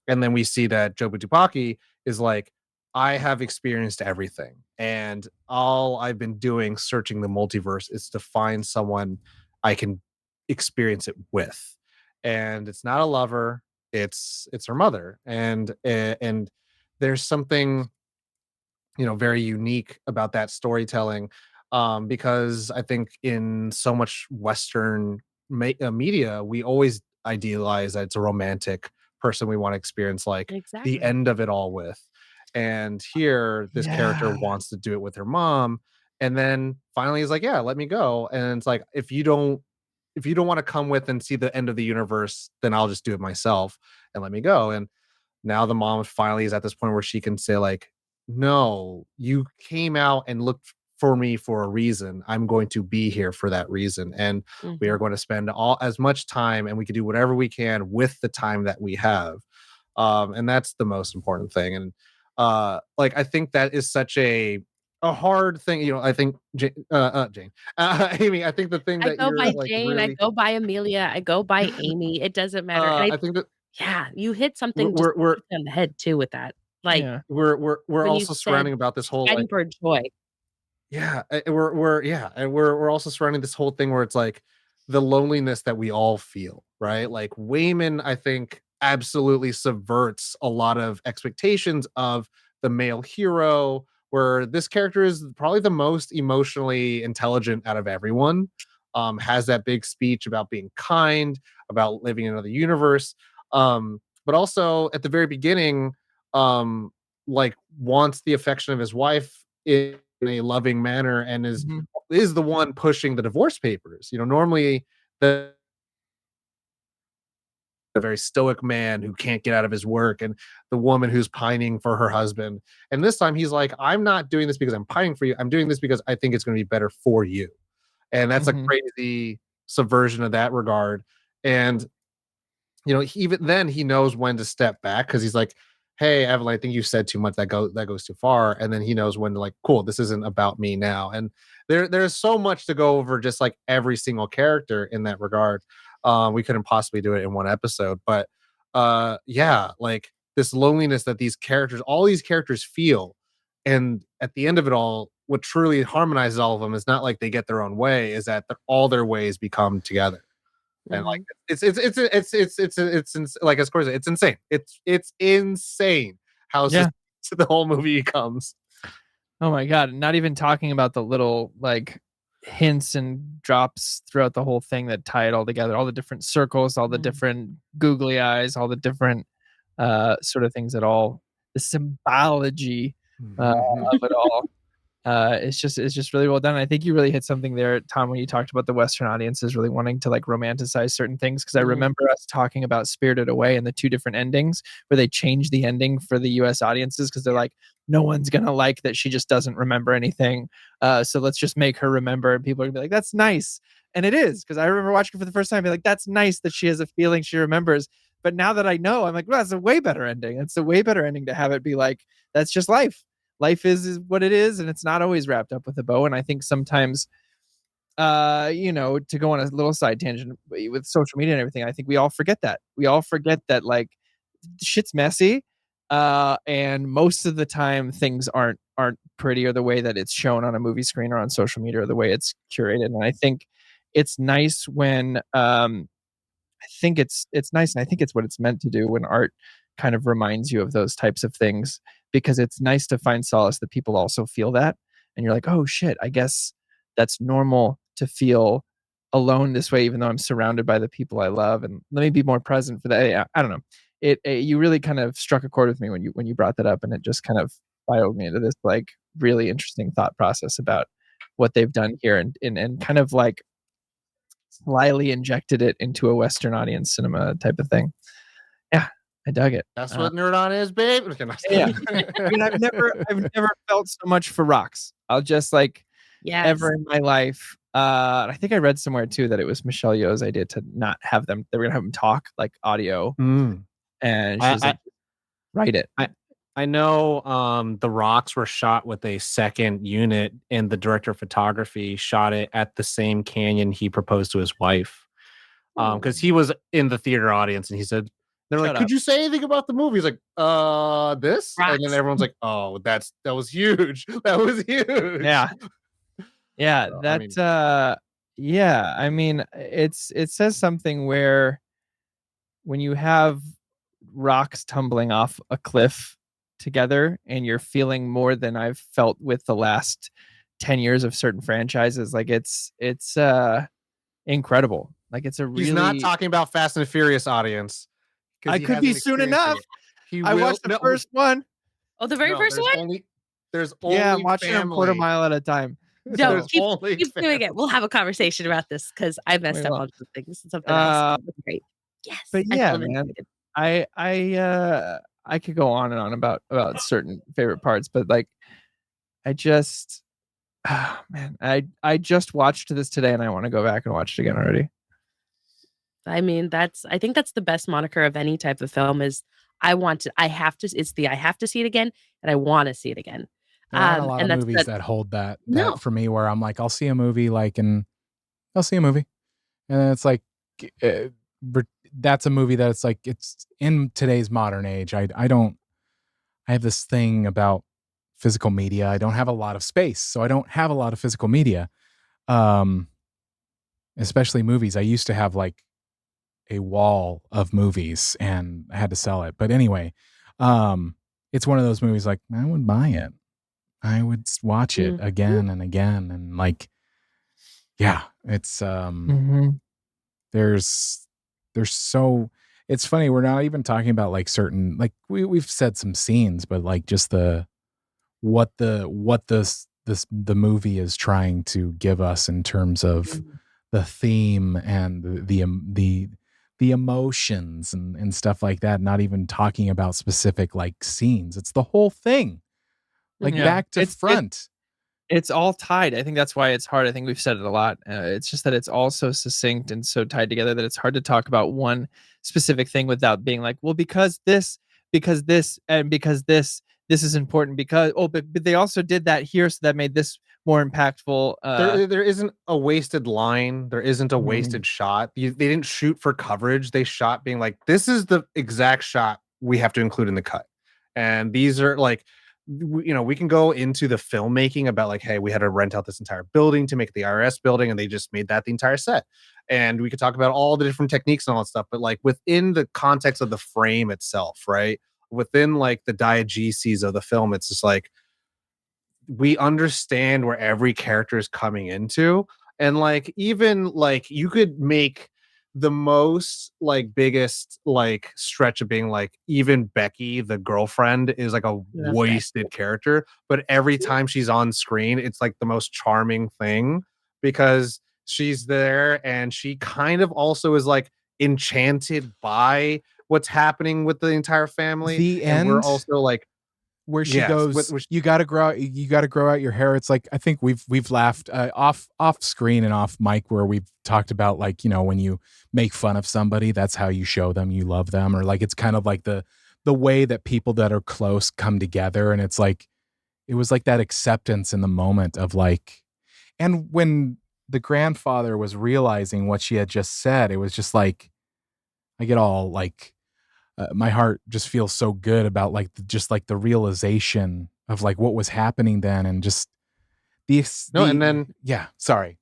And then we see that Jobu Tupaki is like, I have experienced everything, and all I've been doing searching the multiverse is to find someone I can experience it with. And it's not a lover, it's her mother. And there's something, very unique about that storytelling, because I think in so much Western media, we always idealize that it's a romantic person we want to experience like the Exactly. end of it all with. And here, this character Yeah. wants to do it with her mom, and then finally he's like, "Yeah, let me go." And it's like, if you don't want to come with and see the end of the universe, then I'll just do it myself and let me go. And now the mom finally is at this point where she can say like, no, you came out and looked for me for a reason. I'm going to be here for that reason, and we are Mhm. going to spend all as much time, and we can do whatever we can with the time that we have. And that's the most important thing. And like I think that is such a hard thing. I think Jane, Amy, I think the thing I that go you're by like Jane, I really go by Amelia, I go by Amy, it doesn't matter, and I I think that yeah, you hit we're something just we're we're on the head too with that. Like, Yeah. we're when you also said surrounding about this whole fighting like, for joy. yeah, and we're also surrounding this whole thing where it's like the loneliness that we all feel, right? Like Wayman, I think, absolutely subverts a lot of expectations of the male hero, where this character is probably the most emotionally intelligent out of everyone. Has that big speech about being kind, about living in another universe. But also at the very beginning, um, like wants the affection of his wife in a loving manner, and is Mhm. is the one pushing the divorce papers. Normally the a very stoic man who can't get out of his work, and the woman who's pining for her husband. And this time he's like, I'm not doing this because I'm pining for you. I'm doing this because I think it's going to be better for you. And that's a Mhm. crazy subversion of that regard. And even then he knows when to step back, because he's like, hey, Evelyn, I think you said too much, that goes too far. And then he knows when to like, cool, this isn't about me now. And there's so much to go over, just like every single character in that regard. We couldn't possibly do it in one episode, but yeah, like this loneliness that all these characters feel. And at the end of it all, what truly harmonizes all of them is not like they get their own way, is that all their ways become together. And like Mhm. like as Corey said, it's insane. It's insane how Yeah. the whole movie comes. Oh my god, not even talking about the little, like, hints and drops throughout the whole thing that tie it all together, all the different circles, all the Mhm. different googly eyes, all the different, sort of things that all the symbology, Mhm. of it all. It's just really well done. I think you really hit something there, Tom, when you talked about the Western audiences really wanting to like romanticize certain things. Because I Mhm. remember us talking about Spirited Away and the two different endings where they changed the ending for the U.S. audiences because they're like, no one's gonna like that she just doesn't remember anything. So let's just make her remember. And people are gonna be like, that's nice, and it is because I remember watching it for the first time, be like, that's nice that she has a feeling she remembers. But now that I know, I'm like, well, that's a way better ending. It's a way better ending to have it be like, that's just life. Life is what it is, and it's not always wrapped up with a bow. And I think sometimes to go on a little side tangent with social media and everything, I think we all forget that. We all forget that like shit's messy. And most of the time things aren't pretty or the way that it's shown on a movie screen or on social media or the way it's curated. And I think it's nice when I think it's nice, and I think it's what it's meant to do when art kind of reminds you of those types of things, because it's nice to find solace that people also feel that, and you're like, oh shit, I guess that's normal to feel alone this way, even though I'm surrounded by the people I love, and let me be more present for that. I don't know. You really kind of struck a chord with me when you brought that up, and it just kind of fired me into this like really interesting thought process about what they've done here, and kind of like slyly injected it into a Western audience cinema type of thing. Yeah, I dug it. That's what Nerd On is, babe. Yeah. I mean, I've never felt so much for rocks. I'll just like Yes. ever in my life. I think I read somewhere too that it was Michelle Yeoh's idea to not have them. They were gonna have them talk like audio, and she was like, "Write it." I know the rocks were shot with a second unit, and the director of photography shot it at the same canyon he proposed to his wife. Because he was in the theater audience, and he said, they're like, could you say anything about the movie? He's like, this? Rocks. And then everyone's like, oh, that was huge. That was huge. Yeah. Yeah, So, that I mean, it says something where when you have rocks tumbling off a cliff together and you're feeling more than I've felt with the last 10 years of certain franchises, like it's incredible. Like it's a really... He's not talking about Fast and Furious audience. I could be soon enough. I watched the first one. Oh, the very first one? There's only I'm watching them quarter mile at a time. No, keep doing it. We'll have a conversation about this because I messed up on some things and something else. Great. Yes. But yeah, man, I could go on and on about certain favorite parts, but like I just man, I just watched this today and I want to go back and watch it again already. I mean, I think that's the best moniker of any type of film is I have to see it again and I want to see it again. There aren't a lot of movies that hold that for me, where I'm like, I'll see a movie and then it's like, that's a movie that it's like, it's in today's modern age. I have this thing about physical media. I don't have a lot of space, so I don't have a lot of physical media. Especially movies. I used to have like a wall of movies and I had to sell it. But anyway, it's one of those movies like I would buy it. I would watch it again and again. And like, yeah, it's, there's so, it's funny. We're not even talking about like certain, like we've said some scenes, but like just what the movie is trying to give us in terms of the theme and the emotions and stuff like that. Not even talking about specific like scenes. It's the whole thing. Like back to front. It's all tied. I think that's why it's hard. I think we've said it a lot. It's just that it's all so succinct and so tied together that it's hard to talk about one specific thing without being like, well, because this, and because this is important because, but they also did that here. So that made this more impactful. There isn't a wasted line. There isn't a wasted shot. They didn't shoot for coverage. They shot being like, this is the exact shot we have to include in the cut. And these are like, we can go into the filmmaking about like, hey, we had to rent out this entire building to make the IRS building, and they just made that the entire set. And we could talk about all the different techniques and all that stuff, but like within the context of the frame itself, right? Within like the diegeses of the film, it's just like we understand where every character is coming into, and like even like you could make the most like biggest like stretch of being like even Becky the girlfriend is like a wasted character, but every time she's on screen it's like the most charming thing because she's there and she kind of also is like enchanted by what's happening with the entire family. The and end we're also like where she goes, you got to grow out your hair. It's like, I think we've laughed off screen and off mic where we've talked about like, when you make fun of somebody, that's how you show them you love them. Or like, it's kind of like the way that people that are close come together. And it's like, it was like that acceptance in the moment of like, and when the grandfather was realizing what she had just said, it was just like I get all like my heart just feels so good about like just like the realization of like what was happening then, and just No, and then yeah, sorry.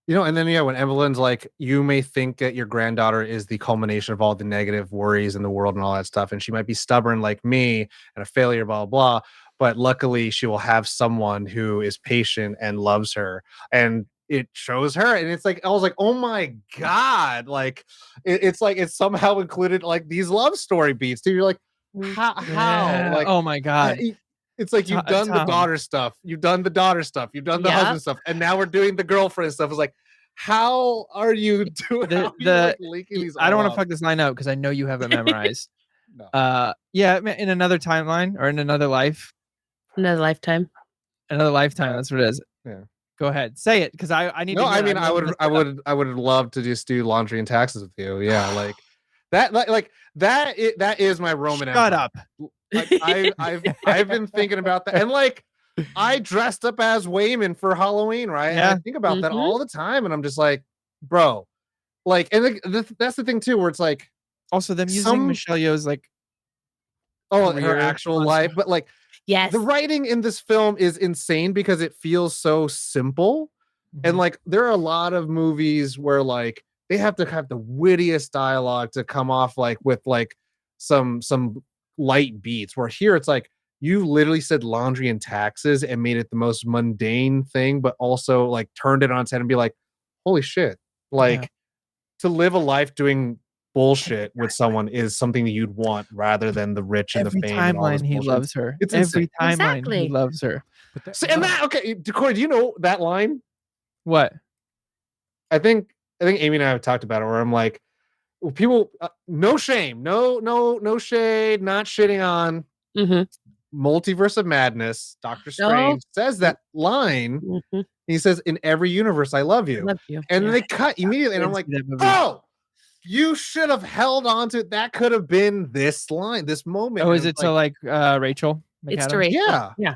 and then when Evelyn's like, you may think that your granddaughter is the culmination of all the negative worries in the world and all that stuff, and she might be stubborn like me and a failure, blah blah blah. But luckily, she will have someone who is patient and loves her, and it shows her. And it's like I was like, oh my god, like it's like it's somehow included like these love story beats too. You're like, how Yeah. like Oh my god. it's like you've done the daughter stuff, you've done the daughter stuff, you've done the husband stuff, and now we're doing the girlfriend stuff. It's like, how are you doing? How are you, like, linking these? I don't want to up? fuck this line out because I know you have it memorized. No. Yeah, in another timeline or in another life, Another lifetime. another lifetime. That's what it is. Yeah. Go ahead, say it because I need No, to. Hear I mean, it. I would love to just do laundry and taxes with you. Yeah, like that, like that. That is my Roman. Shut Empire. up. Like, I've been thinking about that, and like I dressed up as Wayman for Halloween, right? Yeah. And I think about that all the time, and I'm just like, bro, like, and that's the thing too, where it's like, Also, them using Michelle Yeoh's like, her career actual on life, stuff. but like, Yes. the writing in this film is insane because it feels so simple. And Mhm. like there are a lot of movies where like they have to have the wittiest dialogue to come off like with like some light beats, where here it's like you literally said laundry and taxes and made it the most mundane thing, but also like turned it on its head and be like, holy shit. Like Yeah. to live a life doing bullshit with someone is something that you'd want rather than the rich and Every the fame and all this timeline he bullshit. loves her. It's Every insane. timeline he Exactly. loves her. But So, and that, okay, Corey, do you know that line? What? I think Amy and I have talked about it, where I'm like, well, people, no shame, no shade, not shitting on Multiverse of Madness. Doctor Strange says that line. He says, "In every universe, I love you," I love you. and then Yeah. they cut immediately, and I'm like, bro, you should have held on to it. That could have been this line, this moment. Oh, And is it like, to like Rachel It's McAdams? to Rachel. Yeah.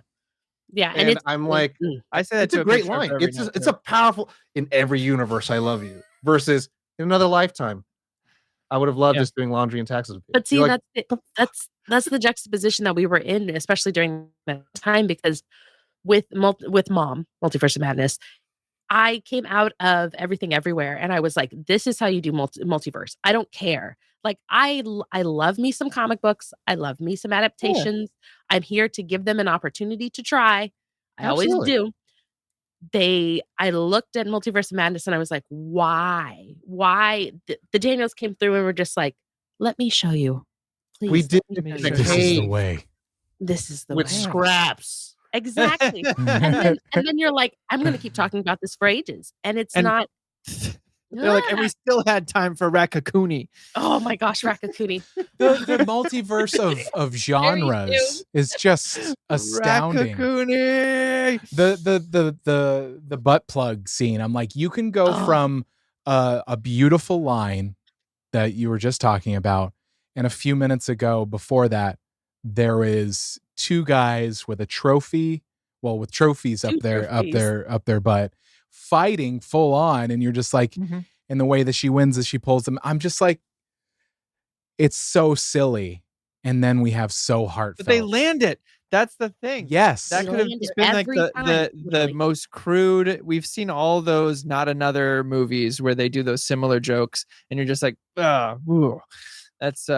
Yeah. And it's I'm like, I say that it's a to great picture of line. her every It's night, it's too. a powerful. In every universe, I love you. Versus in another lifetime, I would have loved Yeah. just doing laundry and taxes with you. But see, You're like, that's the juxtaposition that we were in, especially during that time, because with Multiverse of Madness, I came out of Everything Everywhere, and I was like, "This is how you do multiverse. I don't care. Like, I love me some comic books. I love me some adaptations. I'm here to give them an opportunity to try. I always Absolutely. do." I looked at Multiverse of Madness, and I was like, "Why? Why?" The Daniels came through and were just like, "Let me show you. Please, we did let me it show in you the this is the cave way. This is the with way." scraps. Exactly. And then you're like, "I'm gonna keep talking about this for ages." And it's And- not. They're like, and we still had time for Rakakuni. Oh my gosh, Rakakuni. The multiverse of genres is just astounding. Rakakuni. The butt plug scene. I'm like, you can go Oh. from a beautiful line that you were just talking about, and a few minutes ago before that, there is two guys with a trophy, well, with trophies up their butt, fighting full on, and you're just like, Mhm. and the way that she wins as she pulls them, I'm just like, it's so silly, and then we have so heartfelt. But they land it. That's the thing. Yes. That They could have land just it been like every the time, the literally. most crude. We've seen all those not another movies where they do those similar jokes, and you're just like, that's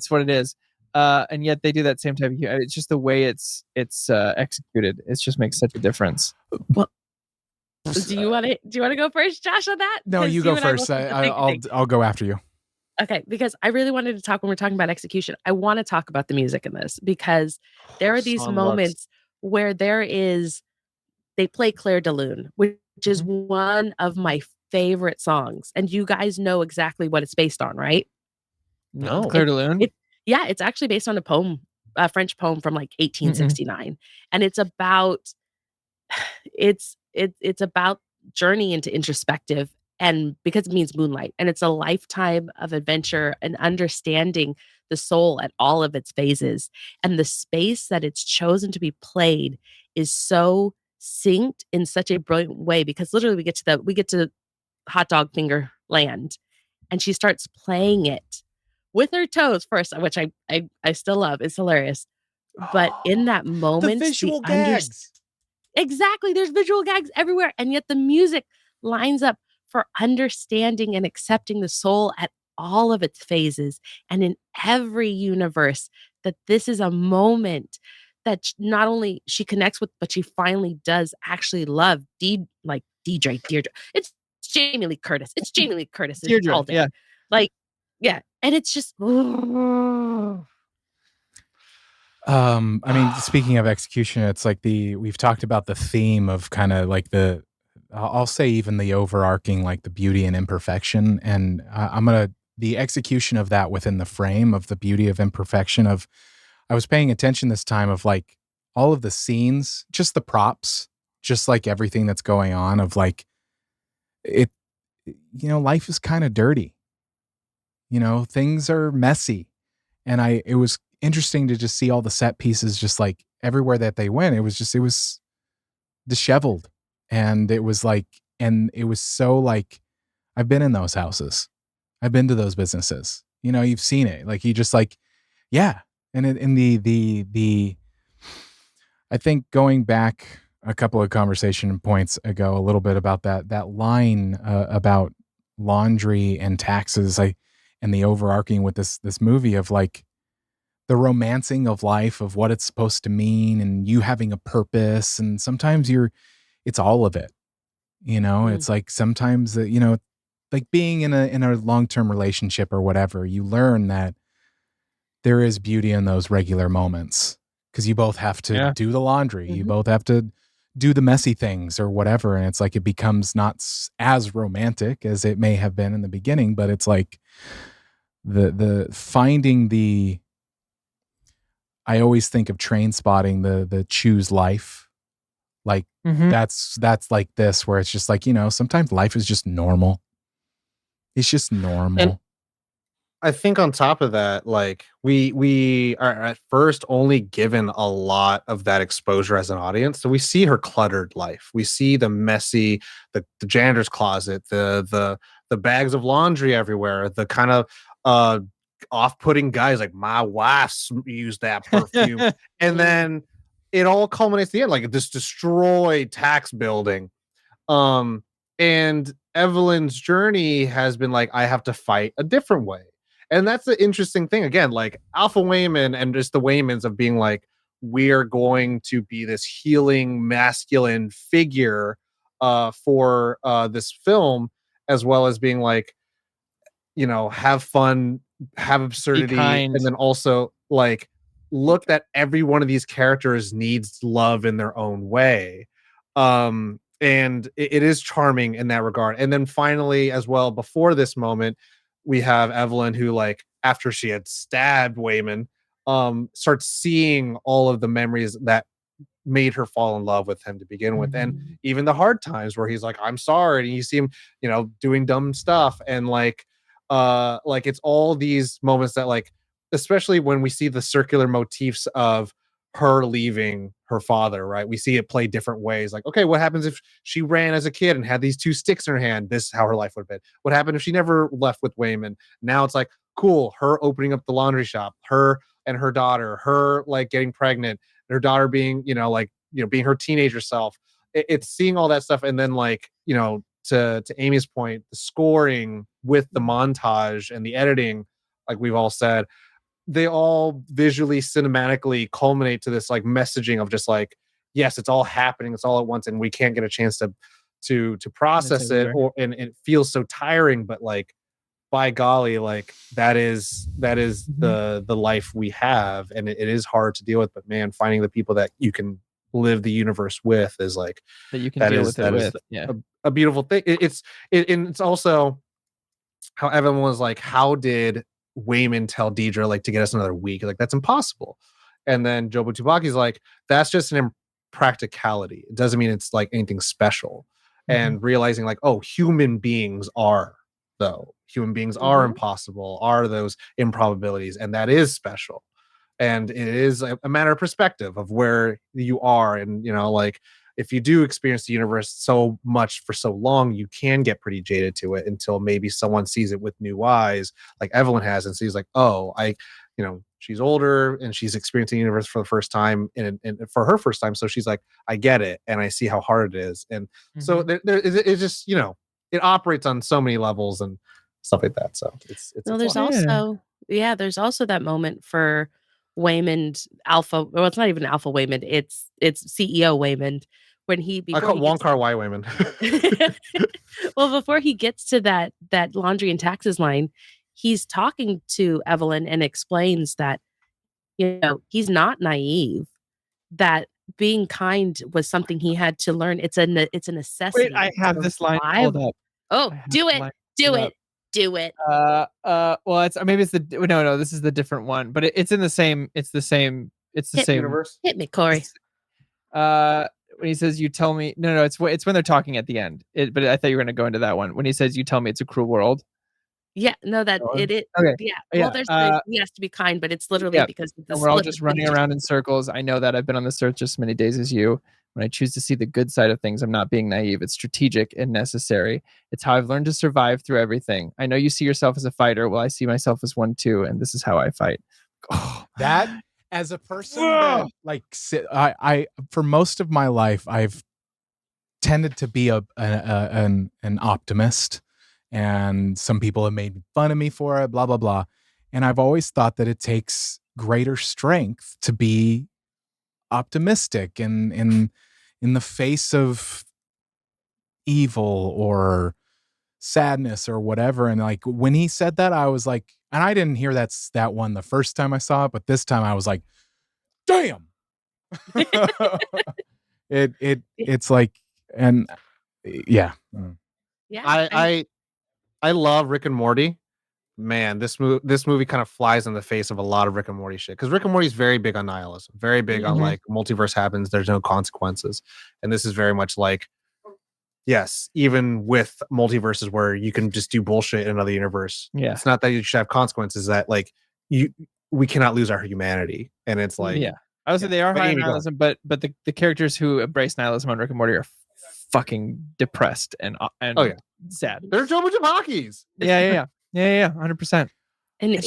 what it is. And yet they do that same type of humor. It's just the way it's executed. It just makes such a difference. Do you want to go first, Josh, on that? No, 'Cause you go and I first. both have the same thing. I'll go after you. Okay, because I really wanted to talk when we're talking about execution. I want to talk about the music in this, because there are these Song moments where they play Claire de Lune, which is one of my favorite songs, and you guys know exactly what it's based on, right? No. Claire de Lune. Yeah, it's actually based on a French poem from like 1869, and it's about it's about journey into introspective, and because it means moonlight, and it's a lifetime of adventure and understanding the soul at all of its phases, and the space that it's chosen to be played is so synced in such a brilliant way because literally we get to hot dog finger land and she starts playing it with her toes first, which I still love. It's hilarious. But in that The moment, visual gags. exactly, there's visual gags everywhere, and yet the music lines up for understanding and accepting the soul at all of its phases, and in every universe, that this is a moment that not only she connects with, but she finally does actually love Deirdre. It's Jamie Lee Curtis. It's Jamie Lee Curtis Deirdre, all day. yeah. Like, yeah, and it's just I mean, speaking of execution, it's like we've talked about the theme of kind of like I'll say even the overarching, like the beauty and imperfection. And the execution of that within the frame of the beauty of imperfection I was paying attention this time of like all of the scenes, just the props, just like everything that's going on of like it, life is kind of dirty, things are messy. And it was interesting to just see all the set pieces, just like everywhere that they went. It was disheveled. And it was like, and it was so like, I've been in those houses. I've been to those businesses. You've seen it. Like you just like, yeah. And in the I think going back a couple of conversation points ago, a little bit about that line about laundry and taxes, and the overarching with this movie of like the romancing of life, of what it's supposed to mean, and you having a purpose, and sometimes it's all of it. It's like sometimes like being in a long-term relationship or whatever, you learn that there is beauty in those regular moments because you both have to Yeah. do the laundry. You Mhm. both have to do the messy things or whatever. And it's like, it becomes not as romantic as it may have been in the beginning, but it's like the finding I always think of Train Spotting, the choose life. Like Mhm. that's like this, where it's just like, sometimes life is just normal. It's just normal. And I think on top of that, like we are at first only given a lot of that exposure as an audience. So we see her cluttered life. We see the messy, the janitor's closet, the bags of laundry everywhere, the kind of uh off-putting guys like my wife's used that perfume. And then it all culminates at the end, like this destroyed tax building. Um, and Evelyn's journey has been like, I have to fight a different way. And that's the interesting thing. Again, like Alpha Wayman and just the Waymans of being like, we're going to be this healing masculine figure for this film, as well as being like, have fun, have Be absurdity, kind. and then also like look that every one of these characters needs love in their own way. And it is charming in that regard. And then finally, as well, before this moment, we have Evelyn who, like, after she had stabbed Wayman, starts seeing all of the memories that made her fall in love with him to begin with. And even the hard times where he's like, I'm sorry, and you see him, doing dumb stuff. And like it's all these moments that, like, especially when we see the circular motifs of her leaving her father, right? We see it play different ways. Like, okay, what happens if she ran as a kid and had these two sticks in her hand? This is how her life would have been. What happened if she never left with Wayman? Now it's like, cool, her opening up the laundry shop, her and her daughter, her like getting pregnant, her daughter being, being her teenager self. It's seeing all that stuff. And then, like, to Amy's point, the scoring with the montage and the editing, like we've all said, they all visually, cinematically culminate to this like messaging of just like, yes, it's all happening, it's all at once, and we can't get a chance to process it, everywhere. and it feels so tiring, but like, by golly, like that is the life we have, and it is hard to deal with. But man, finding the people that you can live the universe with is like, That you can that deal is with it that is with. Yeah. a beautiful thing. And it's also how everyone was like, how did Wayman tell Deidre like to get us another week? Like, that's impossible. And then Jobu Tubaki's like, that's just an impracticality. It doesn't mean it's like anything special. And realizing like, oh, human beings are impossible, are those improbabilities, and that is special. And it is a matter of perspective of where you are. And like if you do experience the universe so much for so long, you can get pretty jaded to it until maybe someone sees it with new eyes, like Evelyn has, and sees like, oh, she's older and she's experiencing the universe for the first time, and for her first time, so she's like, I get it, and I see how hard it is, and so it's just it operates on so many levels and stuff like that. So it's No, a there's fun. there's also that moment for Waymond Alpha. Well, it's not even Alpha Waymond. It's CEO Waymond when I before call he Wong gets Kar Wai women. well, before he gets to that laundry and taxes line, he's talking to Evelyn and explains that he's not naive. That being kind was something he had to learn. It's a Wait, necessity I have to this line survive. pulled up. Oh, I have do the it, line do pulled up. it, do it. Well, it's maybe it's the no, this is the different one, but it's in the same. It's the same. It's the Hit, same. Universe. hit me, Corey. When he says, "You tell me," no, it's when they're talking at the end. But I thought you were going to go into that one when he says, "You tell me it's a cruel world." Yeah, no, that That one? it. Okay. Yeah, Yeah. well, there's he has to be kind, but it's literally Yeah. because of the And we're all slip just between running the two. around in circles. I know that I've been on this earth just as many days as you. When I choose to see the good side of things, I'm not being naive. It's strategic and necessary. It's how I've learned to survive through everything. I know you see yourself as a fighter. Well, I see myself as one too, and this is how I fight. Oh, That, as a person that I for most of my life, I've tended to be an optimist, and some people have made fun of me for it, blah blah blah. And I've always thought that it takes greater strength to be optimistic and in the face of evil or sadness or whatever. And like when he said that, I was like, and I didn't hear that one the first time I saw it, but this time I was like, damn. It's like, and yeah. Yeah, I love Rick and Morty. Man, this movie kind of flies in the face of a lot of Rick and Morty shit, because Rick and Morty is very big on nihilism, very big on Mhm. like multiverse happens, there's no consequences, and this is very much like, yes, even with multiverses where you can just do bullshit in another universe, Yeah. it's not that you should have consequences, that like we cannot lose our humanity, and it's like, Yeah. I would say they are But high on Amy, go on. nihilism, but the characters who embrace nihilism on Rick and Morty are fucking depressed and Oh, yeah. sad. There's so much of hockeys. Yeah, 100%. and And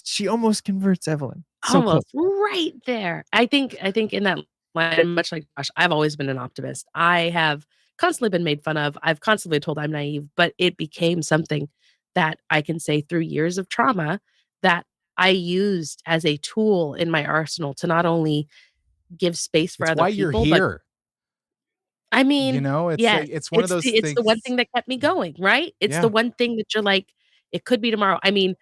she almost converts Evelyn. So close. almost right there. I think in that line, much like Josh, I've always been an optimist. I have constantly been made fun of. I've constantly been told I'm naive, but it became something that I can say through years of trauma that I used as a tool in my arsenal to not only give space for It's other why you're people, but here. I mean, It's yeah, like, it's one of those it's the one things. thing that kept me going, right? It's Yeah. the one thing that you're like, it could be tomorrow. I mean,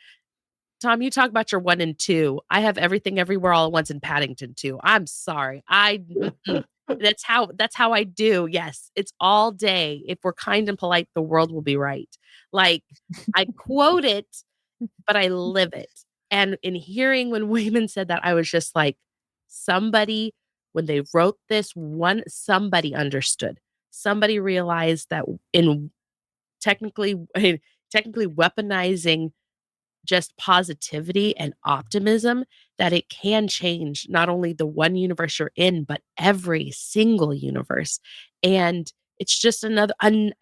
Tom, you talk about your 1 and 2. I have Everything Everywhere All at Once in Paddington 2. I'm sorry. That's how I do. Yes, it's all day. If we're kind and polite, the world will be right. Like, I quote it, but I live it. And in hearing when Wayman said that, I was just like, somebody, when they wrote this, somebody understood. Somebody realized that in technically technically weaponizing just positivity and optimism, that it can change not only the one universe you're in, but every single universe. And it's just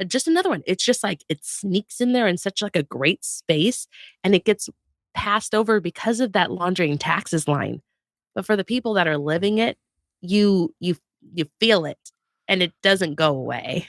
just another one. It's just like it sneaks in there in such like a great space, and it gets passed over because of that laundry and taxes line. But for the people that are living it, you feel it, and it doesn't go away.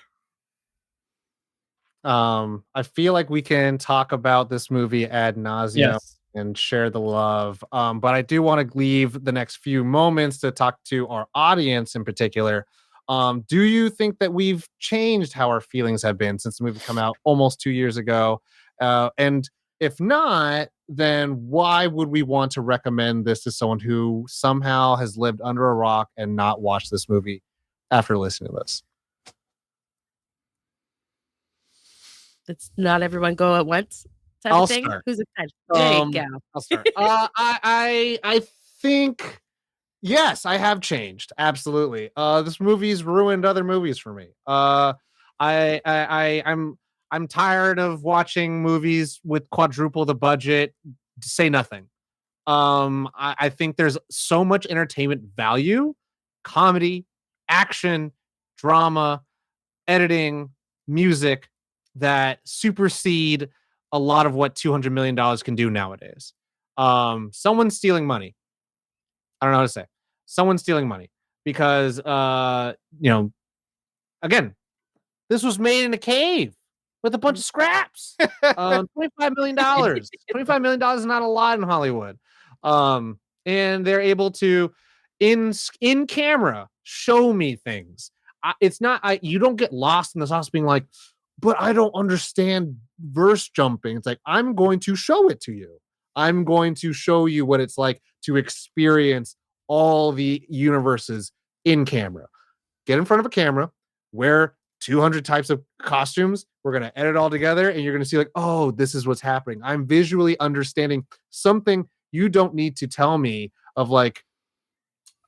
I feel like we can talk about this movie ad nauseum Yes. and share the love. But I do want to leave the next few moments to talk to our audience in particular. Do you think that we've changed how our feelings have been since the movie come out almost 2 years ago? And if not, then why would we want to recommend this to someone who somehow has lived under a rock and not watched this movie after listening to this? It's not everyone go at once type I'll of thing. start. Who's excited? There you go. I'll start. I think, yes, I have changed. Absolutely. This movie's ruined other movies for me. I'm tired of watching movies with quadruple the budget to say nothing. I think there's so much entertainment value, comedy, action, drama, editing, music that supersede a lot of what $200 million can do nowadays. Someone's stealing money. I don't know how to say. Someone's stealing money because, again, this was made in a cave with a bunch of scraps. $25 million. $25 million is not a lot in Hollywood. And they're able to, in camera, show me things. It's not, you don't get lost in the sauce being like, but I don't understand verse jumping. It's like, I'm going to show it to you. I'm going to show you what it's like to experience all the universes in camera. Get in front of a camera, wear 200 types of costumes. We're going to edit all together and you're going to see like, oh, this is what's happening. I'm visually understanding something you don't need to tell me of like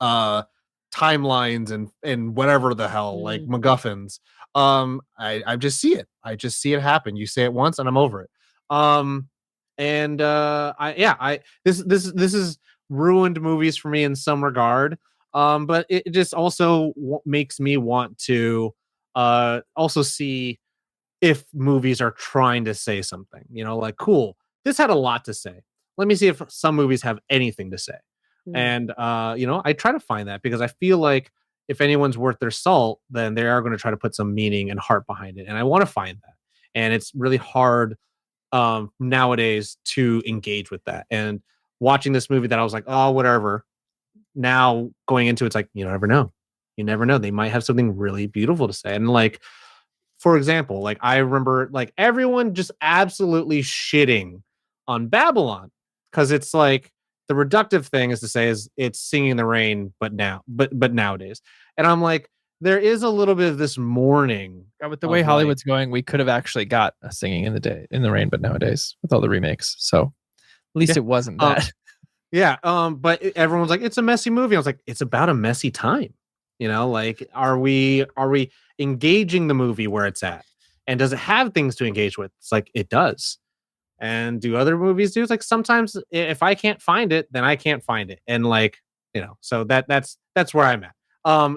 timelines and whatever the hell, like MacGuffins. I just see it. I just see it happen. You say it once and I'm over it. This is ruined movies for me in some regard. But it just also makes me want to also see if movies are trying to say something, like, cool, this had a lot to say. Let me see if some movies have anything to say. And, I try to find that because I feel like if anyone's worth their salt, then they are going to try to put some meaning and heart behind it. And I want to find that. And it's really hard nowadays to engage with that. And watching this movie that I was like, oh, whatever. Now going into it's like, you never know. You never know. They might have something really beautiful to say. And like, for example, like I remember like everyone just absolutely shitting on Babylon because it's like the reductive thing is to say is it's Singing in the Rain, but nowadays. And I'm like, there is a little bit of this mourning. With the way Hollywood's going, we could have actually got a Singing in the Rain, but nowadays with all the remakes. So at least it wasn't that. Yeah. But everyone's like, it's a messy movie. I was like, it's about a messy time. Like, are we engaging the movie where it's at? And does it have things to engage with? It's like, it does. And do other movies do? It's like, sometimes if I can't find it, then I can't find it. And like, so that's where I'm at.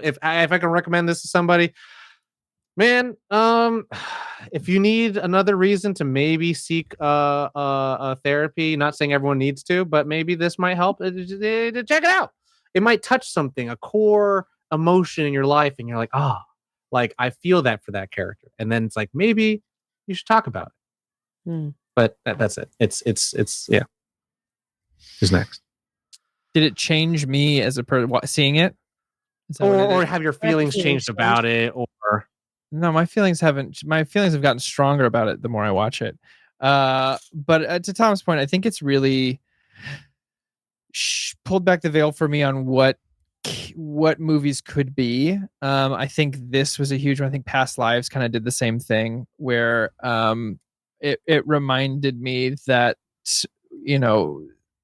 If I can recommend this to somebody, man, if you need another reason to maybe seek a therapy, not saying everyone needs to, but maybe this might help, check it out. It might touch something, a core emotion in your life, and you're like, like I feel that for that character. And then it's like, maybe you should talk about it. But that's it. It's yeah. Who's next? Did it change me as a person seeing it? Or have your feelings changed about it? Or no, my feelings have gotten stronger about it the more I watch it. But to Tom's point, I think it's really pulled back the veil for me on what movies could be. I think this was a huge one. I think Past Lives kind of did the same thing where it reminded me that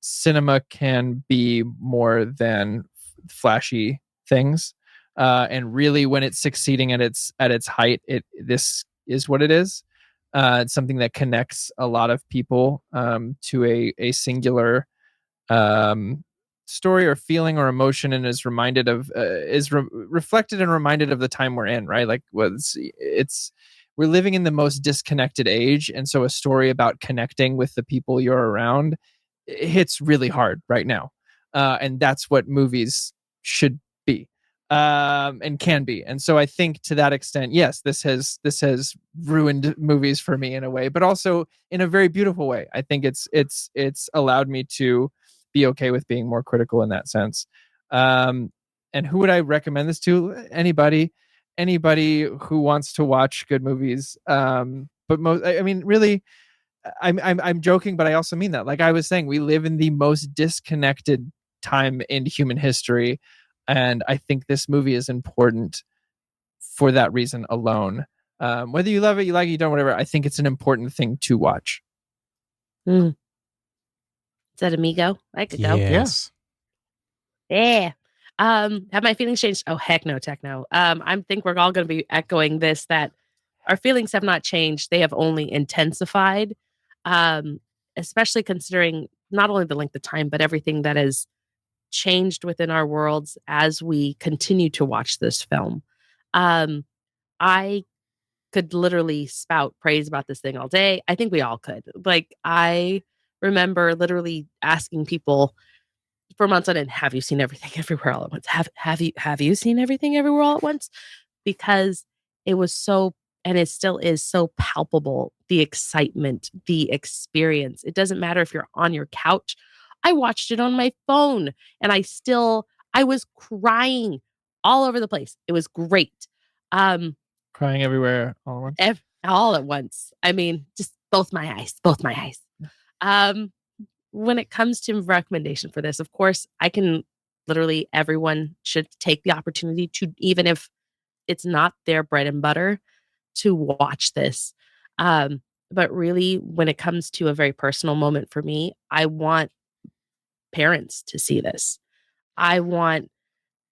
cinema can be more than flashy things, and really when it's succeeding at its height, this is what it is. It's something that connects a lot of people to a singular story or feeling or emotion, and is reminded of reflected and reminded of the time we're in, right? Like we're living in the most disconnected age, and so a story about connecting with the people you're around hits really hard right now, and that's what movies should be and can be. And so I think to that extent, yes, this has ruined movies for me in a way, but also in a very beautiful way. I think it's allowed me to be okay with being more critical in that sense. And who would I recommend this to? Anybody who wants to watch good movies. But really, I'm joking, but I also mean that. Like I was saying, we live in the most disconnected time in human history, and I think this movie is important for that reason alone. Whether you love it, you like it, you don't, whatever. I think it's an important thing to watch. Is that Amigo? I could go. Yes. Yeah. Have my feelings changed? Oh, heck no, techno. I think we're all going to be echoing this, that our feelings have not changed. They have only intensified, especially considering not only the length of time, but everything that has changed within our worlds as we continue to watch this film. I could literally spout praise about this thing all day. I think we all could. Like, I remember literally asking people for months on end, "Have you seen Everything Everywhere All at Once? Have you seen Everything Everywhere All at Once?" Because it was so, and it still is so palpable, the excitement, the experience. It doesn't matter if you're on your couch. I watched it on my phone and I was crying all over the place. It was great. Um, Crying everywhere all at once. all at once. I mean, just both my eyes, both my eyes. Um, when it comes to recommendation for this, of course, I can literally everyone should take the opportunity to, even if it's not their bread and butter, to watch this. But really, when it comes to a very personal moment for me, I want parents to see this. I want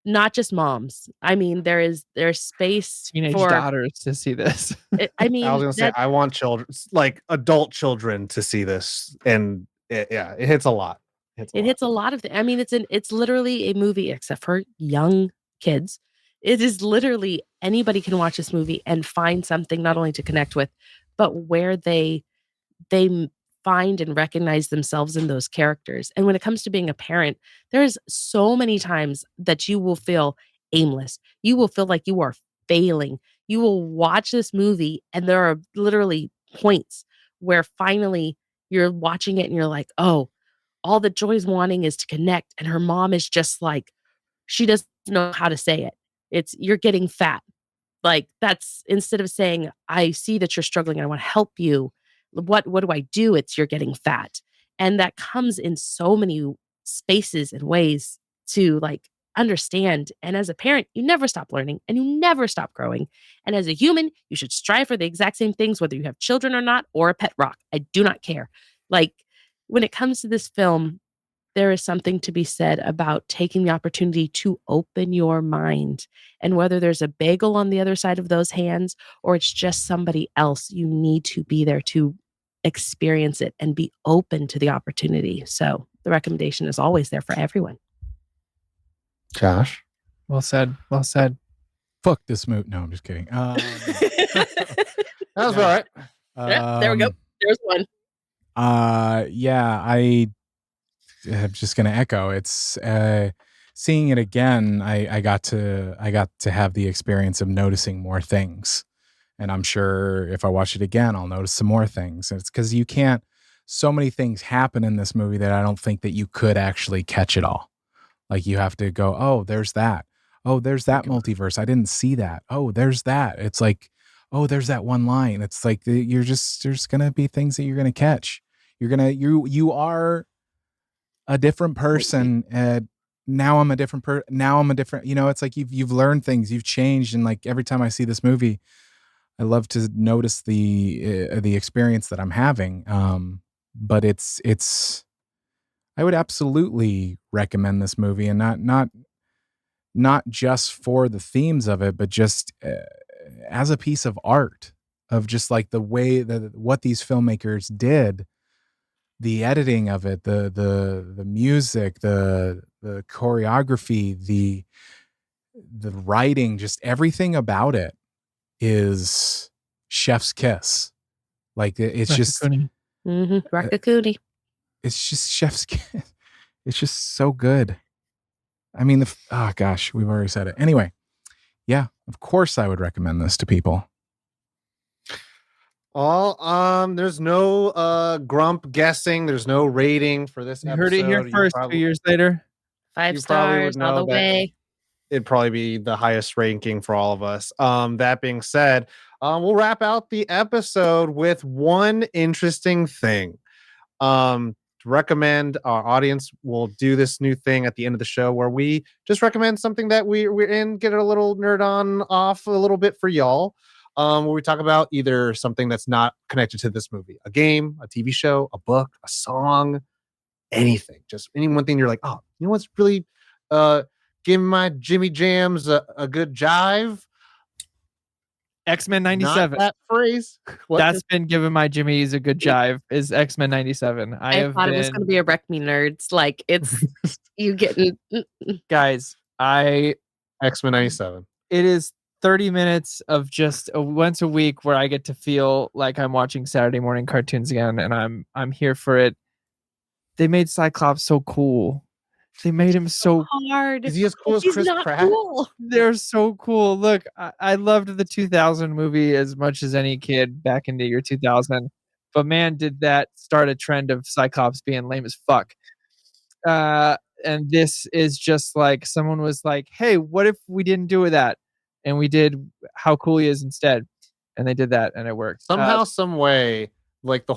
not just moms. I mean, there's space Teenage for daughters to see this. I I was mean gonna say that I want children, like adult children, to see this, and it hits a lot. it hits a lot of things. I mean, it's literally a movie except for young kids. It is literally anybody can watch this movie and find something not only to connect with, but where they find and recognize themselves in those characters. And when it comes to being a parent, there's so many times that you will feel aimless. You will feel like you are failing. You will watch this movie and there are literally points where finally you're watching it and you're like, "Oh, all that Joy's wanting is to connect." And her mom is just like, she doesn't know how to say it. It's, "You're getting fat." Like, that's, instead of saying, "I see that you're struggling, I want to help you. What do I do?" It's, "You're getting fat." And that comes in so many spaces and ways to like understand. And as a parent, you never stop learning and you never stop growing. And as a human, you should strive for the exact same things, whether you have children or not, or a pet rock. I do not care. Like, when it comes to this film, there is something to be said about taking the opportunity to open your mind. And whether there's a bagel on the other side of those hands or it's just somebody else, you need to be there to experience it and be open to the opportunity. So the recommendation is always there for everyone. Josh. Well said. Well said. Fuck this movie. No, I'm just kidding. That was No. all right. Yeah, there we go. There's one. Yeah, I'm just gonna echo. It's seeing it again. I got to have the experience of noticing more things, and I'm sure if I watch it again, I'll notice some more things. It's because you can't. So many things happen in this movie that I don't think that you could actually catch it all. Like, you have to go, "Oh, there's that. Oh, there's that multiverse. I didn't see that. Oh, there's that." It's like, "Oh, there's that one line." It's like there's gonna be things that you're gonna catch. You are a different person. Now I'm a different now I'm a different, it's like you've learned things, you've changed. And like every time I see this movie, I love to notice the experience that I'm having. But I would absolutely recommend this movie, and not just for the themes of it, but just as a piece of art, of just like the way that what these filmmakers did, the editing of it, the music, the choreography, the writing, just everything about it is chef's kiss. Like, it's just Rakakuni. it's just chef's kiss. It's just so good. I mean, oh gosh, we've already said it. Anyway, yeah, of course I would recommend this to people. There's no grump guessing. There's no rating for this You episode. heard it here first. 2 years later. 5 you probably would stars all know the that way. it'd probably be the highest ranking for all of us. That being said, we'll wrap out the episode with one interesting thing. To recommend, our audience will do this new thing at the end of the show where we just recommend something that we're in, get a little nerd on off a little bit for y'all. Where we talk about either something that's not connected to this movie, a game, a TV show, a book, a song, anything. Just any one thing you're like, "Oh, you know what's really giving my Jimmy Jams a good jive?" X-Men Not 97. that phrase. What? That's been giving my Jimmy's a good jive. Is X-Men 97. I thought it was going to be a Wreck Me Nerds. Like, it's you getting guys. X-Men 97. It is 30 minutes of just once a week where I get to feel like I'm watching Saturday morning cartoons again, and I'm here for it. They made Cyclops so cool. They made him so hard. Is he as cool as He's Chris not Pratt? cool. they're so cool. Look, I loved the 2000 movie as much as any kid back in the year 2000, but man, did that start a trend of Cyclops being lame as fuck. And this is just like someone was like, "Hey, what if we didn't do that, and we did how cool he is instead?" And they did that, and it worked. Somehow, some way, like the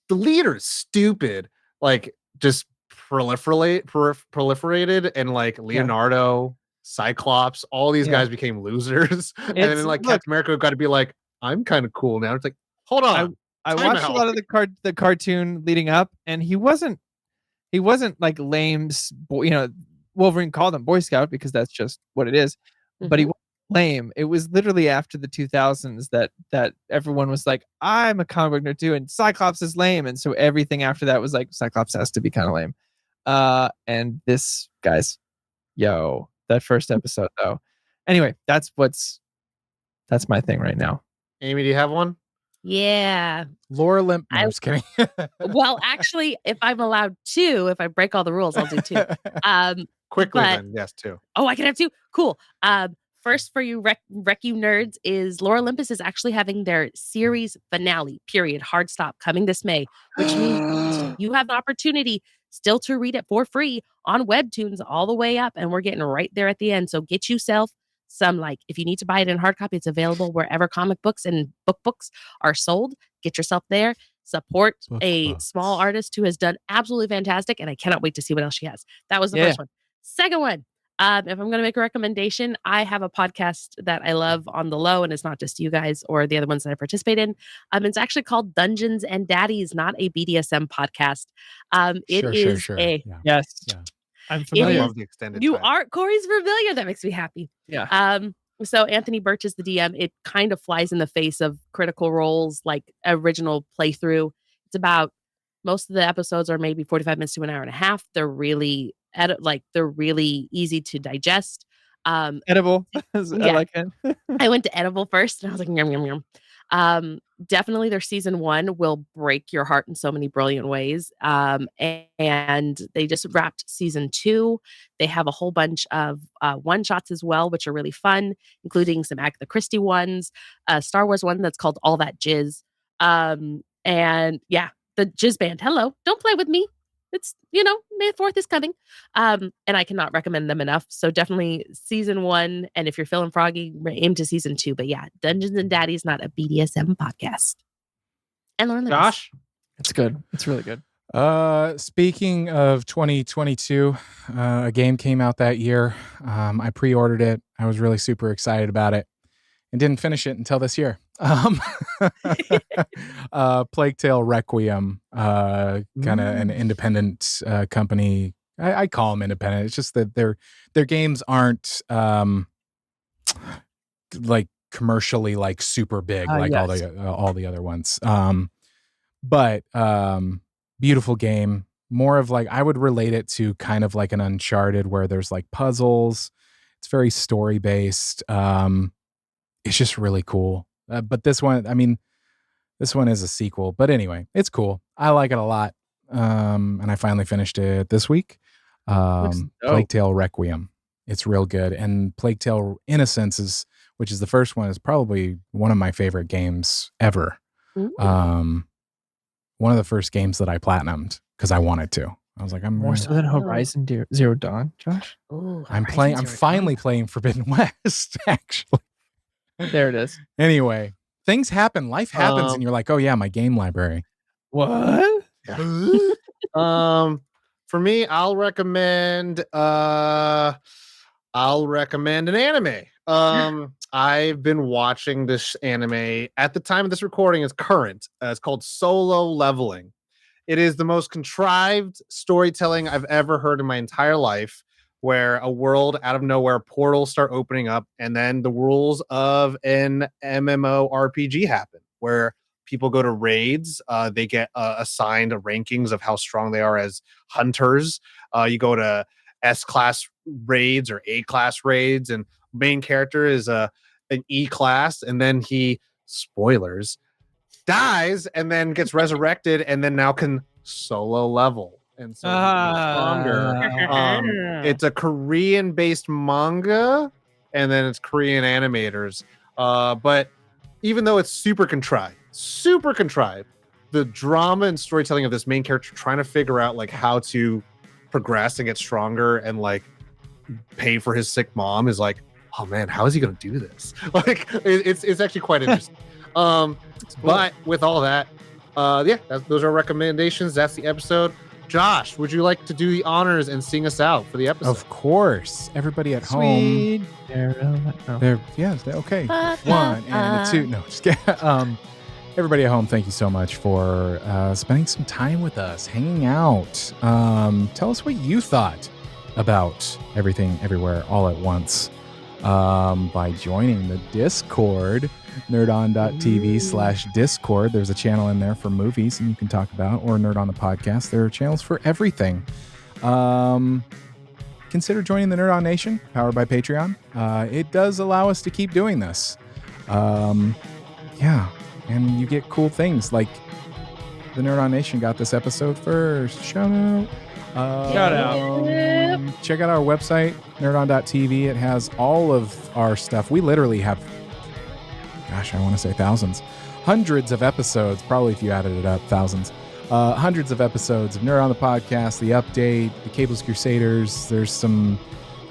leader's stupid, like just proliferated, and like Leonardo, Cyclops, all these Yeah. guys became losers, and then It's- like look- Captain America got to be like, I'm kind of cool now. It's like, hold on, I time watched a out. lot of the cartoon leading up, and he wasn't like lame's boy. You know, Wolverine called him Boy Scout because that's just what it is. But he wasn't lame. It was literally after the 2000s that everyone was like, "I'm a comic book nerd too," and Cyclops is lame, and so everything after that was like Cyclops has to be kind of lame. And this guys, that first episode though. Anyway, that's my thing right now. Amy, do you have one? Yeah. Laura Limp. No, I'm just kidding. Well, actually, if I'm allowed to, if I break all the rules, I'll do two. Quickly, but- then. Yes, two. Oh, I can have two. Cool. First for you Rec You nerds is Lore Olympus is actually having their series finale, period, hard stop, coming this May, which means you have the opportunity still to read it for free on Webtoons all the way up, and we're getting right there at the end. So get yourself some, like, if you need to buy it in hard copy, it's available wherever comic books and book books are sold. Get yourself there. Support a small artist who has done absolutely fantastic, and I cannot wait to see what else she has. That was the first one. Second one, if I'm going to make a recommendation, I have a podcast that I love on the low, and it's not just you guys or the other ones that I participate in. It's actually called Dungeons and Daddies, not a BDSM podcast. Sure. a Yeah. Yes. Yeah. I'm I familiar. love the extended you time. are Corey's familiar. That makes me happy. Yeah. So Anthony Birch is the DM. It kind of flies in the face of Critical Role's like original playthrough. It's about, most of the episodes are maybe 45 minutes to an hour and a half. They're really they're really easy to digest. Edible. I Yeah. like it. I went to Edible first, and I was like, yum, yum, yum. Definitely their season 1 will break your heart in so many brilliant ways. And they just wrapped season 2. They have a whole bunch of one-shots as well, which are really fun, including some Agatha Christie ones, a Star Wars one that's called All That Jizz. And yeah, the Jizz Band. Hello, don't play with me. It's, May 4th is coming. And I cannot recommend them enough. So definitely season 1. And if you're feeling froggy, aim to season 2. But yeah, Dungeons and Daddies, not a BDSM podcast. And Lauren Lewis. Josh? It's good. It's really good. Speaking of 2022, a game came out that year. I pre-ordered it. I was really super excited about it and didn't finish it until this year. Plague Tale Requiem, kind of an independent company. I call them independent. It's just that their games aren't like commercially like super big like all the other ones. But beautiful game. More of like, I would relate it to kind of like an Uncharted where there's like puzzles. It's very story based. It's just really cool. But this one is a sequel. But anyway, it's cool. I like it a lot. And I finally finished it this week. Plague Tale Requiem. It's real good. And Plague Tale Innocence which is the first one, is probably one of my favorite games ever. Ooh. One of the first games that I platinumed because I wanted to. I was like, I'm More so than Horizon Zero Dawn, Josh. Ooh, I'm Horizon Zero finally Dawn. playing Forbidden West, actually. There it is. Anyway, things happen. Life happens, and you're like, oh yeah, my game library. What? For me, I'll recommend an anime. I've been watching this anime at the time of this recording. It's current. It's called Solo Leveling. It is the most contrived storytelling I've ever heard in my entire life, where a world out of nowhere, portals start opening up, and then the rules of an MMORPG happen, where people go to raids. They get assigned rankings of how strong they are as hunters. You go to S-class raids or A-class raids, and main character is an E class, and then he spoilers dies and then gets resurrected and then now can solo level. And so he gets stronger. It's a Korean based manga, and then it's Korean animators. But even though it's super contrived, the drama and storytelling of this main character trying to figure out like how to progress and get stronger and like pay for his sick mom is like, oh man, how is he gonna do this? Like it's actually quite interesting. But with all that, those are recommendations. That's the episode. Josh, would you like to do the honors and sing us out for the episode? Of course. Everybody at Sweet home. Caroline. Oh. Okay. One and a two. No, just kidding. Everybody at home, thank you so much for spending some time with us, hanging out. Tell us what you thought about Everything Everywhere All at Once by joining the Discord, nerdon.tv/Discord. There's a channel in there for movies and you can talk about, or Nerd on the Podcast. There are channels for everything. Consider joining the Nerd On Nation, powered by Patreon. It does allow us to keep doing this. Yeah. And you get cool things like the Nerd On Nation got this episode first. Shout out. Shout out. Check out our website, nerdon.tv. It has all of our stuff. We literally have, gosh, I want to say thousands, hundreds of episodes, probably if you added it up, thousands. Hundreds of episodes of Nerd on the Podcast, the update, the Cables Crusaders. There's some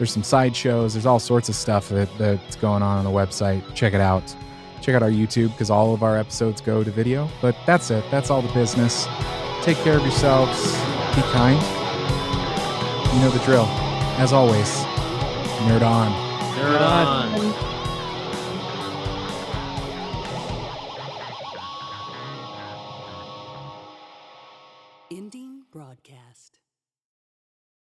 side shows. There's all sorts of stuff that's going on the website. Check it out. Check out our YouTube because all of our episodes go to video. But that's it. That's all the business. Take care of yourselves. Be kind. You know the drill. As always, nerd on. Nerd on.